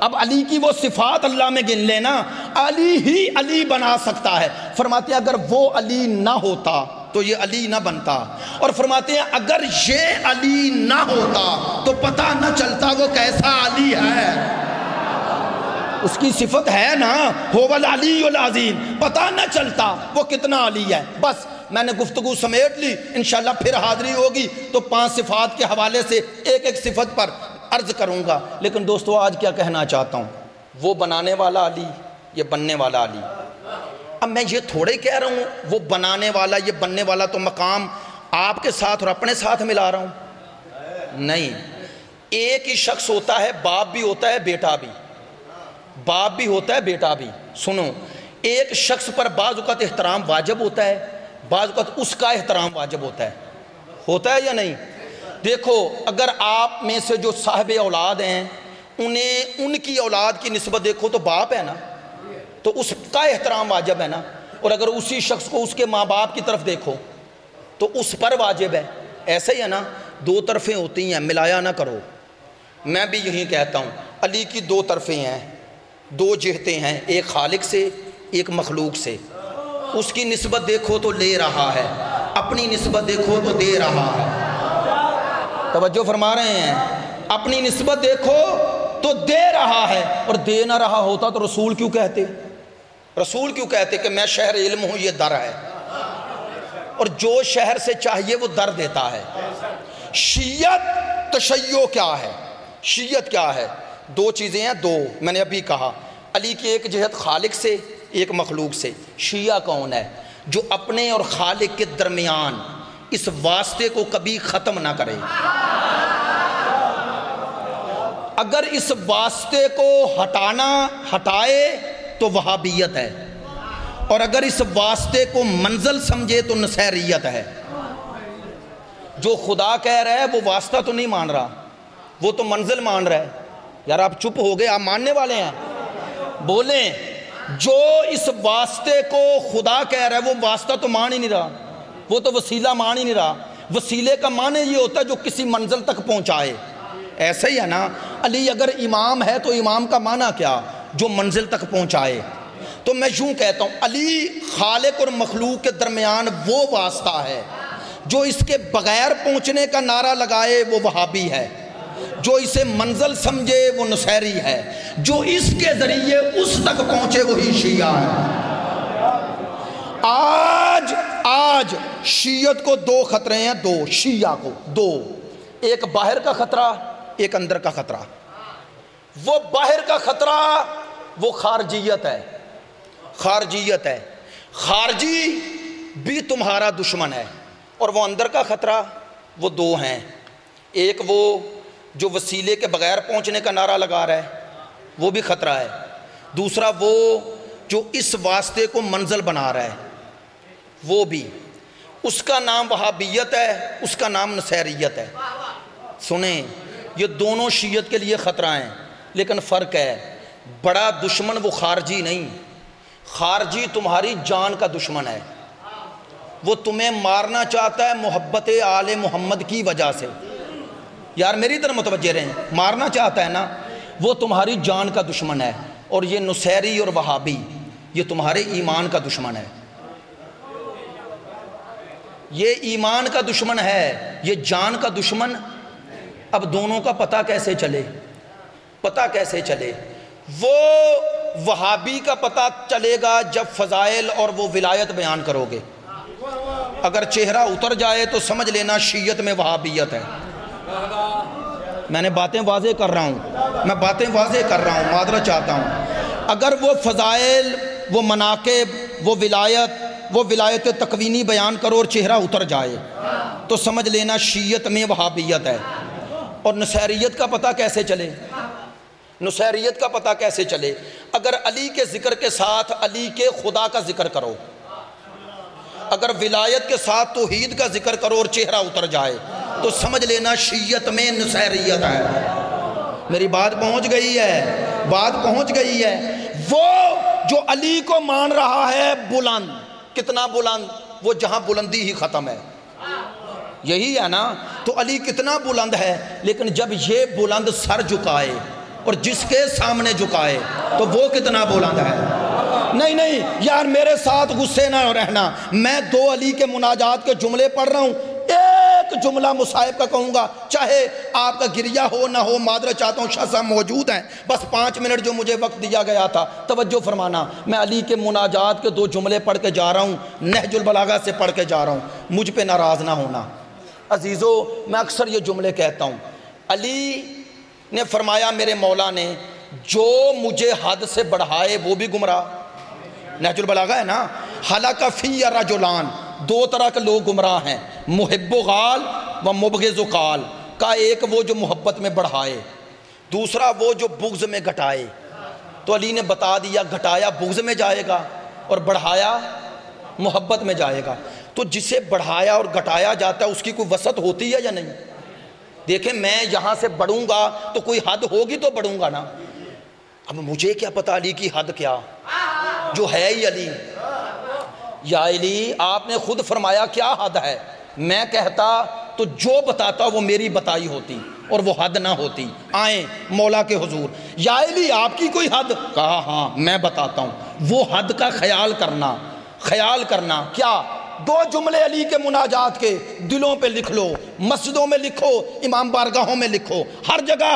اب علی کی وہ صفات اللہ میں گن لینا، علی ہی علی بنا سکتا ہے۔ فرماتے ہیں اگر وہ علی نہ ہوتا تو یہ علی نہ بنتا، اور فرماتے ہیں اگر یہ علی نہ ہوتا تو پتہ نہ چلتا وہ کیسا علی ہے۔ اس کی صفت ہے نا، هو العلی العظیم، پتہ نہ چلتا وہ کتنا علی ہے۔ بس میں نے گفتگو سمیٹ لی، انشاءاللہ پھر حاضری ہوگی تو 5 صفات کے حوالے سے ایک ایک صفت پر عرض کروں گا۔ لیکن دوستو آج کیا کہنا چاہتا ہوں، وہ بنانے والا علی، یہ بننے والا علی۔ اب میں یہ تھوڑے کہہ رہا ہوں وہ بنانے والا یہ بننے والا تو مقام آپ کے ساتھ اور اپنے ساتھ ملا رہا ہوں، نہیں۔ ایک ہی شخص ہوتا ہے، باپ بھی ہوتا ہے بیٹا بھی، باپ بھی ہوتا ہے بیٹا بھی۔ سنو، ایک شخص پر بعض اوقات احترام واجب ہوتا ہے، بعض اوقات اس کا احترام واجب ہوتا ہے یا نہیں؟ دیکھو اگر آپ میں سے جو صاحب اولاد ہیں انہیں ان کی اولاد کی نسبت دیکھو تو باپ ہے نا، تو اس کا احترام واجب ہے نا، اور اگر اسی شخص کو اس کے ماں باپ کی طرف دیکھو تو اس پر واجب ہے، ایسا ہی ہے نا؟ 2 طرفیں ہوتی ہیں، ملایا نہ کرو۔ میں بھی یہی کہتا ہوں علی کی 2 طرفیں ہیں، 2 جہتیں ہیں، ایک خالق سے ایک مخلوق سے۔ اس کی نسبت دیکھو تو لے رہا ہے، اپنی نسبت دیکھو تو دے رہا ہے۔ توجہ فرما رہے ہیں؟ اپنی نسبت دیکھو تو دے رہا ہے، اور دے نہ رہا ہوتا تو رسول کیوں کہتے؟ رسول کیوں کہتے کہ میں شہر علم ہوں، یہ در ہے، اور جو شہر سے چاہیے وہ در دیتا ہے۔ شیعت تشیع کیا ہے؟ شیعت کیا ہے؟ 2 چیزیں ہیں، 2 میں نے ابھی کہا، علی کی ایک جہت خالق سے ایک مخلوق سے۔ شیعہ کون ہے؟ جو اپنے اور خالق کے درمیان اس واسطے کو کبھی ختم نہ کرے۔ اگر اس واسطے کو ہٹائے تو وہابیت ہے، اور اگر اس واسطے کو منزل سمجھے تو نصیریت ہے۔ جو خدا کہہ رہا ہے وہ واسطہ تو نہیں مان رہا، وہ تو منزل مان رہا ہے۔ یار آپ چپ ہو گئے، آپ ماننے والے ہیں؟ بولیں، جو اس واسطے کو خدا کہہ رہا ہے وہ واسطہ تو مان ہی نہیں رہا، وہ تو وسیلہ مان ہی نہیں رہا۔ وسیلے کا معنی یہ ہوتا ہے جو کسی منزل تک پہنچائے۔ ایسا ہی ہے نا، علی اگر امام ہے تو امام کا معنی کیا؟ جو منزل تک پہنچائے۔ تو میں یوں کہتا ہوں علی خالق اور مخلوق کے درمیان وہ واسطہ ہے، جو اس کے بغیر پہنچنے کا نعرہ لگائے وہ وہابی ہے، جو اسے منزل سمجھے وہ نصیری ہے، جو اس کے ذریعے اس تک پہنچے وہی شیعہ ہے۔ آج شیعت کو 2 خطرے ہیں، 2 شیعہ کو 2، ایک باہر کا خطرہ، ایک اندر کا خطرہ۔ وہ باہر کا خطرہ وہ خارجیت ہے، خارجیت ہے، خارجی بھی تمہارا دشمن ہے، اور وہ اندر کا خطرہ وہ 2 ہیں۔ ایک وہ جو وسیلے کے بغیر پہنچنے کا نعرہ لگا رہا ہے وہ بھی خطرہ ہے، دوسرا وہ جو اس واسطے کو منزل بنا رہا ہے وہ بھی، اس کا نام وہابیت ہے، اس کا نام نصیریت ہے۔ سنیں، یہ دونوں شیعت کے لیے خطرہ ہیں، لیکن فرق ہے، بڑا دشمن وہ خارجی نہیں، خارجی تمہاری جان کا دشمن ہے، وہ تمہیں مارنا چاہتا ہے محبت آل محمد کی وجہ سے۔ یار میری طرح متوجہ رہیں، مارنا چاہتا ہے نا، وہ تمہاری جان کا دشمن ہے، اور یہ نصیری اور وہابی یہ تمہارے ایمان کا دشمن ہے، یہ ایمان کا دشمن ہے، یہ جان کا دشمن۔ اب دونوں کا پتہ کیسے چلے؟ پتہ کیسے چلے؟ وہ وہابی کا پتہ چلے گا جب فضائل اور وہ ولایت بیان کرو گے، اگر چہرہ اتر جائے تو سمجھ لینا شیعت میں وہابیت ہے۔ میں نے باتیں واضح کر رہا ہوں، میں باتیں واضح کر رہا ہوں، معذرت چاہتا ہوں۔ اگر وہ فضائل، وہ مناقب، وہ ولایت تکوینی بیان کرو اور چہرہ اتر جائے تو سمجھ لینا شیعت میں وہابیت ہے۔ اور نصیریت کا پتہ کیسے چلے؟ نصیریت کا پتہ کیسے چلے؟ اگر علی کے ذکر کے ساتھ علی کے خدا کا ذکر کرو، اگر ولایت کے ساتھ توحید کا ذکر کرو اور چہرہ اتر جائے تو سمجھ لینا شیعت میں نصیریت ہے۔ میری بات پہنچ گئی ہے؟ بات پہنچ گئی ہے؟ وہ جو علی کو مان رہا ہے بلند، کتنا بلند؟ وہ جہاں بلندی ہی ختم ہے، یہی ہے نا؟ تو علی کتنا بلند ہے، لیکن جب یہ بلند سر جھکائے اور جس کے سامنے جھکائے تو وہ کتنا بلند ہے۔ نہیں یار میرے ساتھ غصے نہ رہنا، میں 2 علی کے مناجات کے جملے پڑھ رہا ہوں، ایک ایک جملہ مصائب کا کہوں گا، چاہے آپ کا گریہ ہو نہ ہو، معذرت چاہتا ہوں، شاہ صاحب موجود ہیں، بس 5 منٹ جو مجھے وقت دیا گیا تھا، توجہ فرمانا۔ میں علی کے مناجات کے 2 جملے پڑھ کے جا رہا ہوں، نہج البلاغہ سے پڑھ کے جا رہا ہوں، مجھ پہ ناراض نہ ہونا عزیزو۔ میں اکثر یہ جملے کہتا ہوں، علی نے فرمایا میرے مولا نے، جو مجھے حد سے بڑھائے وہ بھی گمراہ۔ نہج البلاغہ ہے نا، حلق فی رجلان، 2 طرح کے لوگ گمراہ ہیں، محب و غال و مبغض و قال کا، ایک وہ جو محبت میں بڑھائے، دوسرا وہ جو بغض میں گھٹائے۔ تو علی نے بتا دیا، گھٹایا بغض میں جائے گا اور بڑھایا محبت میں جائے گا۔ تو جسے بڑھایا اور گھٹایا جاتا ہے اس کی کوئی وسعت ہوتی ہے یا نہیں؟ دیکھیں میں یہاں سے بڑھوں گا تو کوئی حد ہوگی تو بڑھوں گا نا۔ اب مجھے کیا پتا علی کی حد کیا، جو ہے ہی علی۔ یا علی آپ نے خود فرمایا کیا حد ہے، میں کہتا تو جو بتاتا وہ میری بتائی ہوتی اور وہ حد نہ ہوتی۔ آئیں مولا کے حضور، یا علی آپ کی کوئی حد؟ کہا ہاں میں بتاتا ہوں۔ وہ حد کا خیال کرنا کیا؟ 2 جملے علی کے مناجات کے، دلوں پہ لکھ لو، مسجدوں میں لکھو، امام بارگاہوں میں لکھو، ہر جگہ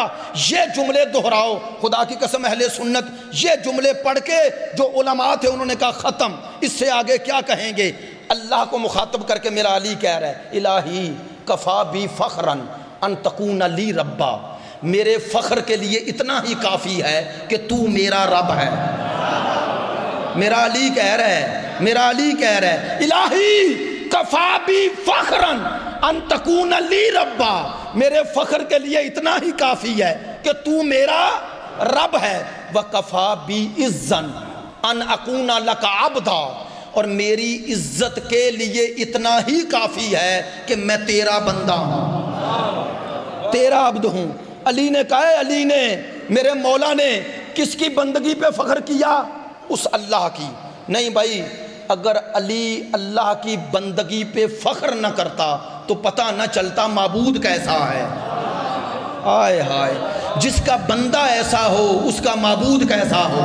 یہ جملے دہراؤ۔ خدا کی قسم اہل سنت یہ جملے پڑھ کے جو علماء تھے انہوں نے کہا ختم، اس سے آگے کیا کہیں گے؟ اللہ کو مخاطب کر کے میرا علی کہہ رہا ہے، الہی کفا بی فخرا ان تکون لی ربا، میرے فخر کے لیے اتنا ہی کافی ہے کہ تو میرا رب ہے۔ میرا علی کہہ رہا ہے الہی کفا بی فخرا ان تکون لی ربا، میرے فخر کے لیے اتنا ہی کافی ہے کہ تو میرا رب ہے۔ وکفا بی عزا ان اکون لک عبدا، اور میری عزت کے لیے اتنا ہی کافی ہے کہ میں تیرا بندہ ہوں، تیرا عبد ہوں۔ علی نے کہا ہے، علی نے میرے مولا نے کس کی بندگی پہ فخر کیا؟ اس اللہ کی۔ نہیں بھائی، اگر علی اللہ کی بندگی پہ فخر نہ کرتا تو پتہ نہ چلتا معبود کیسا ہے۔ آئے ہائے، جس کا بندہ ایسا ہو اس کا معبود کیسا ہو۔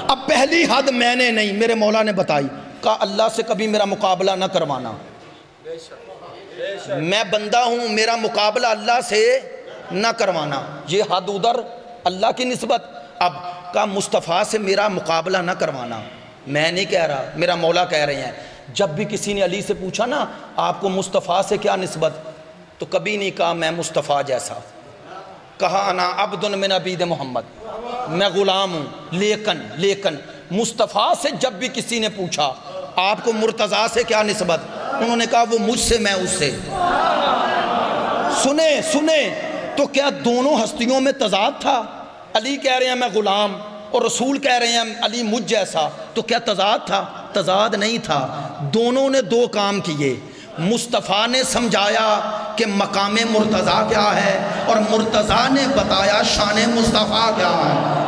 اب پہلی حد میں نے نہیں، میرے مولا نے بتائی، کہا اللہ سے کبھی میرا مقابلہ نہ کروانا، میں بندہ ہوں، میرا مقابلہ اللہ سے نہ کروانا۔ یہ حد ادھر اللہ کی نسبت۔ اب کہا مصطفیٰ سے میرا مقابلہ نہ کروانا، میں نہیں کہہ رہا، میرا مولا کہہ رہے ہیں۔ جب بھی کسی نے علی سے پوچھا نا آپ کو مصطفیٰ سے کیا نسبت، تو کبھی نہیں کہا میں مصطفیٰ جیسا، کہا انا عبد من عبید محمد، میں غلام ہوں۔ لیکن مصطفیٰ سے جب بھی کسی نے پوچھا آپ کو مرتضیٰ سے کیا نسبت، انہوں نے کہا وہ مجھ سے میں اس سے۔ سنیں تو کیا دونوں ہستیوں میں تضاد تھا؟ علی کہہ رہے ہیں میں غلام اور رسول کہہ رہے ہیں علی مجھ جیسا، تو کیا تضاد تھا؟ تضاد نہیں تھا، دونوں نے 2 کام کیے۔ مصطفیٰ نے سمجھایا کہ مقام مرتضیٰ کیا ہے اور مرتضیٰ نے بتایا شان مصطفیٰ کیا ہے،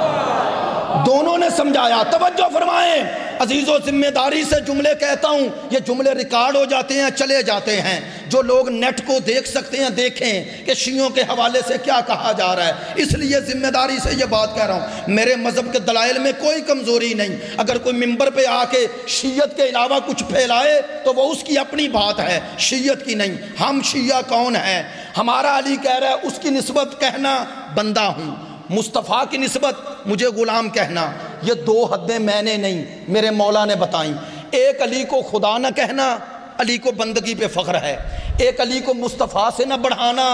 دونوں نے سمجھایا۔ توجہ فرمائیں عزیزو، ذمہ داری سے جملے کہتا ہوں، یہ جملے ریکارڈ ہو جاتے ہیں، چلے جاتے ہیں، جو لوگ نیٹ کو دیکھ سکتے ہیں دیکھیں کہ شیعوں کے حوالے سے کیا کہا جا رہا ہے۔ اس لیے ذمہ داری سے یہ بات کہہ رہا ہوں، میرے مذہب کے دلائل میں کوئی کمزوری نہیں۔ اگر کوئی ممبر پہ آ کے شیعت کے علاوہ کچھ پھیلائے تو وہ اس کی اپنی بات ہے، شیعت کی نہیں۔ ہم شیعہ کون ہیں؟ ہمارا علی کہہ رہا ہے اس کی نسبت کہنا بندہ ہوں، مصطفیٰ کی نسبت مجھے غلام کہنا۔ یہ 2 حدیں میں نے نہیں، میرے مولا نے بتائیں۔ ایک علی کو خدا نہ کہنا، علی کو بندگی پہ فخر ہے۔ ایک علی کو مصطفیٰ سے نہ بڑھانا،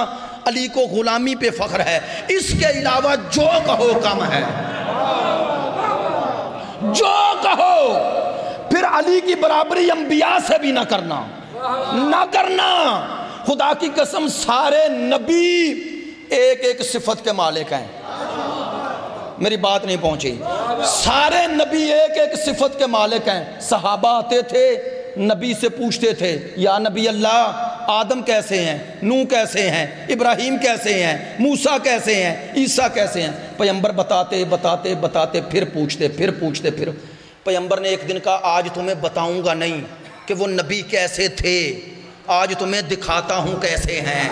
علی کو غلامی پہ فخر ہے۔ اس کے علاوہ جو کہو کم ہے، جو کہو۔ پھر علی کی برابری انبیاء سے بھی نہ کرنا، خدا کی قسم سارے نبی ایک ایک صفت کے مالک ہیں۔ میری بات نہیں پہنچی، سارے نبی ایک ایک صفت کے مالک ہیں۔ صحابہ آتے تھے نبی سے پوچھتے تھے یا نبی اللہ آدم کیسے ہیں، نوح کیسے ہیں، ابراہیم کیسے ہیں، موسیٰ کیسے ہیں، عیسیٰ کیسے ہیں۔ پیغمبر بتاتے پھر پوچھتے۔ پیغمبر نے ایک دن کہا آج تمہیں بتاؤں گا نہیں کہ وہ نبی کیسے تھے، آج تمہیں دکھاتا ہوں کیسے ہیں۔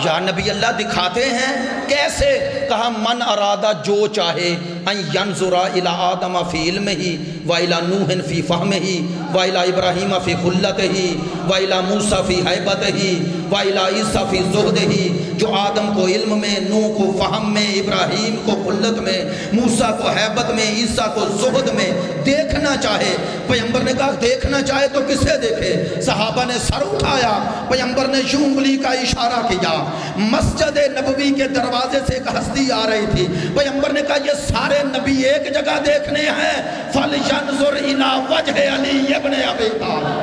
یا نبی اللہ دکھاتے ہیں کیسے؟ کہا من ارادہ جو چاہے ان ینظر الی آدم فی علمہ و الی نوح فی فہمہ و الی ابراہیم فی خلتہ و الی موسیٰ فی حیبتہ و الی عیسیٰ فی زہدہ، جو آدم کو علم میں، نوح کو فہم میں، ابراہیم کو خلت میں، موسیٰ کو حیبت میں، عیسیٰ کو زہد میں دیکھنا چاہے۔ پیغمبر نے کہا دیکھنا چاہے تو کسے دیکھے؟ صحابہ نے سر اٹھایا، پیغمبر نے یوں انگلی کا اشارہ کیا، مسجد نبوی کے دروازے سے ایک ہستی آ رہی تھی، پیغمبر نے کہا یہ سارے نبی ایک جگہ دیکھنے ہیں، فَلْيَنْظُرْ إِلَىٰ وَجْهِ عَلِيِّ بْنِ أَبِي طَالِبٍ،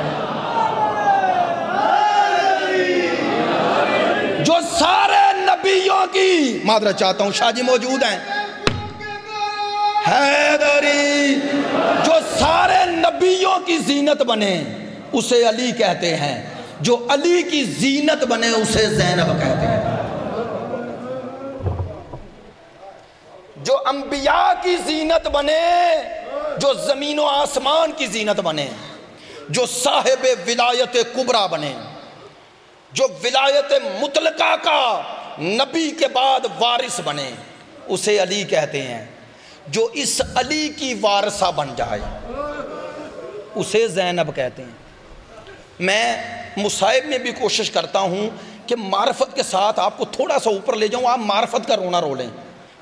جو سارے نبیوں کی، معذرت چاہتا ہوں شاہ جی موجود ہیں، حیدری، جو سارے نبیوں کی زینت بنے اسے علی کہتے ہیں، جو علی کی زینت بنے اسے زینب کہتے ہیں، جو انبیاء کی زینت بنے، جو زمین و آسمان کی زینت بنے، جو صاحب ولایت کبریٰ بنے، جو ولایت مطلقہ کا نبی کے بعد وارث بنے اسے علی کہتے ہیں، جو اس علی کی وارثہ بن جائے اسے زینب کہتے ہیں۔ میں مصائب میں بھی کوشش کرتا ہوں کہ معرفت کے ساتھ آپ کو تھوڑا سا اوپر لے جاؤں، آپ معرفت کا رونا رو لیں۔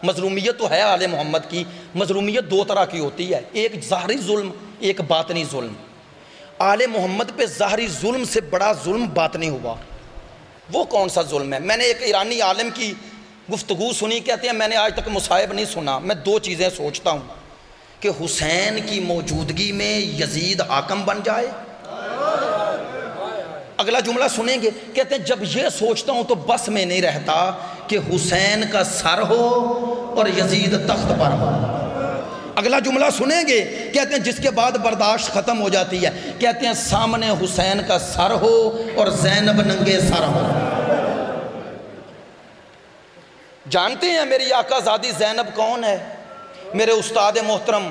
مظلومیت تو ہے آل محمد کی، مظلومیت دو طرح کی ہوتی ہے، ایک ظاہری ظلم، ایک باطنی ظلم۔ آل محمد پہ ظاہری ظلم سے بڑا ظلم باطنی ہوا، وہ کون سا ظلم ہے؟ میں نے ایک ایرانی عالم کی گفتگو سنی، کہتے ہیں میں نے آج تک مصائب نہیں سنا، میں دو چیزیں سوچتا ہوں کہ حسین کی موجودگی میں یزید حاکم بن جائے۔ اگلا جملہ سنیں گے، کہتے ہیں جب یہ سوچتا ہوں تو بس میں نہیں رہتا کہ حسین کا سر ہو اور یزید تخت پر ہو۔ اگلا جملہ سنیں گے، کہتے ہیں جس کے بعد برداشت ختم ہو جاتی ہے، کہتے ہیں سامنے حسین کا سر ہو اور زینب ننگے سر ہو۔ جانتے ہیں میری آقا زادی زینب کون ہے؟ میرے استاد محترم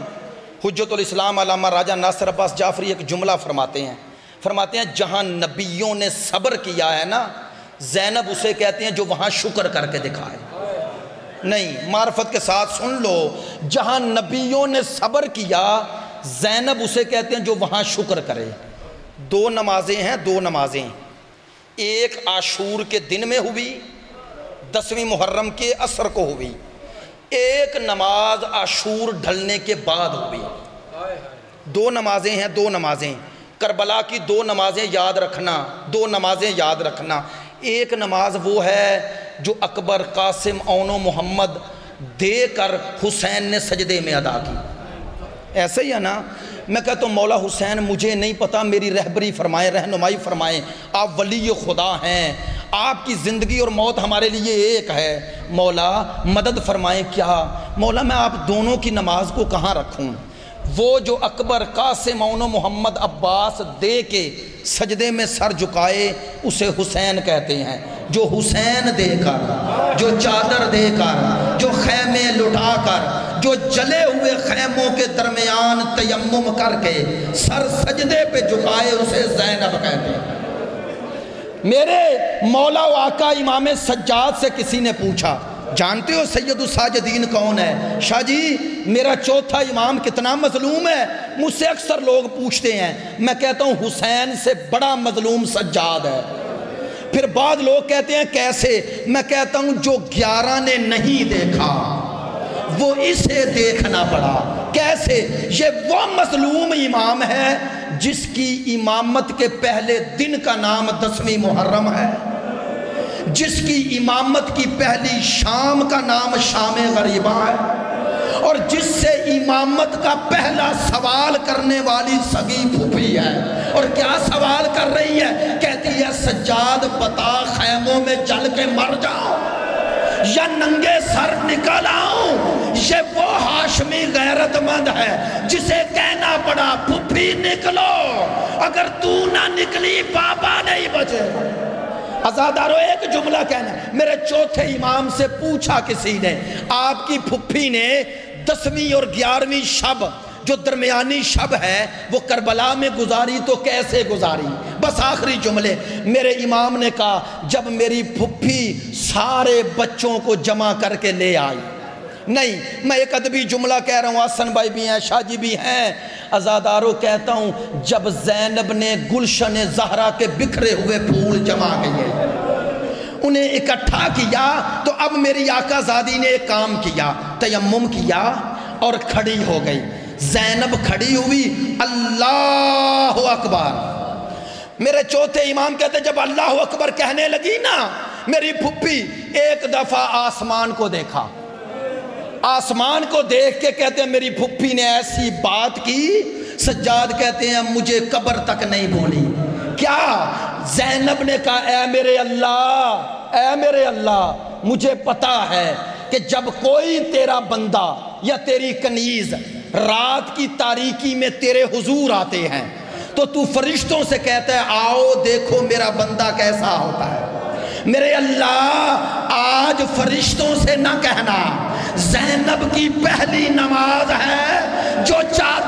حجت الاسلام علامہ راجہ ناصر عباس جعفری ایک جملہ فرماتے ہیں جہاں نبیوں نے صبر کیا ہے نا، زینب اسے کہتے ہیں جو وہاں شکر کر کے دکھائے۔ نہیں، معرفت کے ساتھ سن لو، جہاں نبیوں نے صبر کیا زینب اسے کہتے ہیں جو وہاں شکر کرے۔ دو نمازیں ہیں، دو نمازیں، ایک عاشور کے دن میں ہوئی، 10ویں محرم کے عصر کو ہوئی، ایک نماز عاشور ڈھلنے کے بعد ہوئی۔ دو نمازیں ہیں، دو نمازیں، کربلا کی دو نمازیں یاد رکھنا، دو نمازیں یاد رکھنا۔ ایک نماز وہ ہے جو اکبر، قاسم، اون و محمد دے کر حسین نے سجدے میں ادا کی، ایسے ہی ہے نا؟ میں کہتا ہوں مولا حسین مجھے نہیں پتا، میری رہبری فرمائیں، رہنمائی فرمائیں، آپ ولی خدا ہیں، آپ کی زندگی اور موت ہمارے لیے ایک ہے، مولا مدد فرمائیں۔ کیا مولا میں آپ دونوں کی نماز کو کہاں رکھوں؟ وہ جو اکبر، قاسم، اون و محمد، عباس دے کے سجدے میں سر جھکائے اسے حسین کہتے ہیں، جو حسین دے کر، جو چادر دے کر، جو خیمے لٹا کر، جو جلے ہوئے خیموں کے درمیان تیمم کر کے سر سجدے پہ جھکائے اسے زینب کہتے ہیں۔ میرے مولا و آقا امام سجاد سے کسی نے پوچھا جانتے ہو سید الساجدین کون ہے؟ شاہ جی میرا چوتھا امام کتنا مظلوم ہے، مجھ سے اکثر لوگ پوچھتے ہیں، میں کہتا ہوں حسین سے بڑا مظلوم سجاد ہے۔ پھر بعض لوگ کہتے ہیں کیسے؟ میں کہتا ہوں جو 11 نے نہیں دیکھا وہ اسے دیکھنا پڑا۔ کیسے؟ یہ وہ مظلوم امام ہے جس کی امامت کے پہلے دن کا نام 10ویں محرم ہے، جس کی امامت کی پہلی شام کا نام شام غریبہ ہے، اور جس سے امامت کا پہلا سوال کرنے والی سگی پھوپھی ہے۔ اور کیا سوال کر رہی ہے؟ کہتی ہے سجاد بتا خیموں میں جل کے مر جاؤں یا ننگے سر نکل آؤں؟ یہ وہ ہاشمی غیرت مند ہے جسے کہنا پڑا پھوپھی نکلو، اگر تو نہ نکلی بابا نہیں بچے۔ ازادارو ایک جملہ کہنا، میرے چوتھے امام سے پوچھا کسی نے، آپ کی پھپھی نے 10ویں اور 11ویں شب جو درمیانی شب ہے وہ کربلا میں گزاری تو کیسے گزاری؟ بس آخری جملے میرے امام نے کہا جب میری پھپھی سارے بچوں کو جمع کر کے لے آئی، نہیں میں ایک ادبی جملہ کہہ رہا ہوں، حسن بھائی بھی ہیں، شاہ جی بھی ہیں، عزاداروں کہتا ہوں جب زینب نے گلشن زہرا کے بکھرے ہوئے پھول جمع کیے انہیں اکٹھا کیا تو اب میری آقا زادی نے ایک کام کیا، تیمم کیا اور کھڑی ہو گئی۔ زینب کھڑی ہوئی، اللہ اکبر، میرے چوتھے امام کہتے جب اللہ اکبر کہنے لگی نا میری پھپھی ایک دفعہ آسمان کو دیکھا، آسمان کو دیکھ کے کہتے ہیں میری پھپھی نے ایسی بات کی، سجاد کہتے ہیں مجھے قبر تک نہیں بولی۔ کیا؟ زینب نے کہا اے میرے اللہ مجھے پتا ہے کہ جب کوئی تیرا بندہ یا تیری کنیز رات کی تاریکی میں تیرے حضور آتے ہیں تو فرشتوں سے کہتا ہے آؤ دیکھو میرا بندہ کیسا ہوتا ہے۔ میرے اللہ آج فرشتوں سے نہ کہنا، زینب کی پہلی نماز ہے جو چاہتا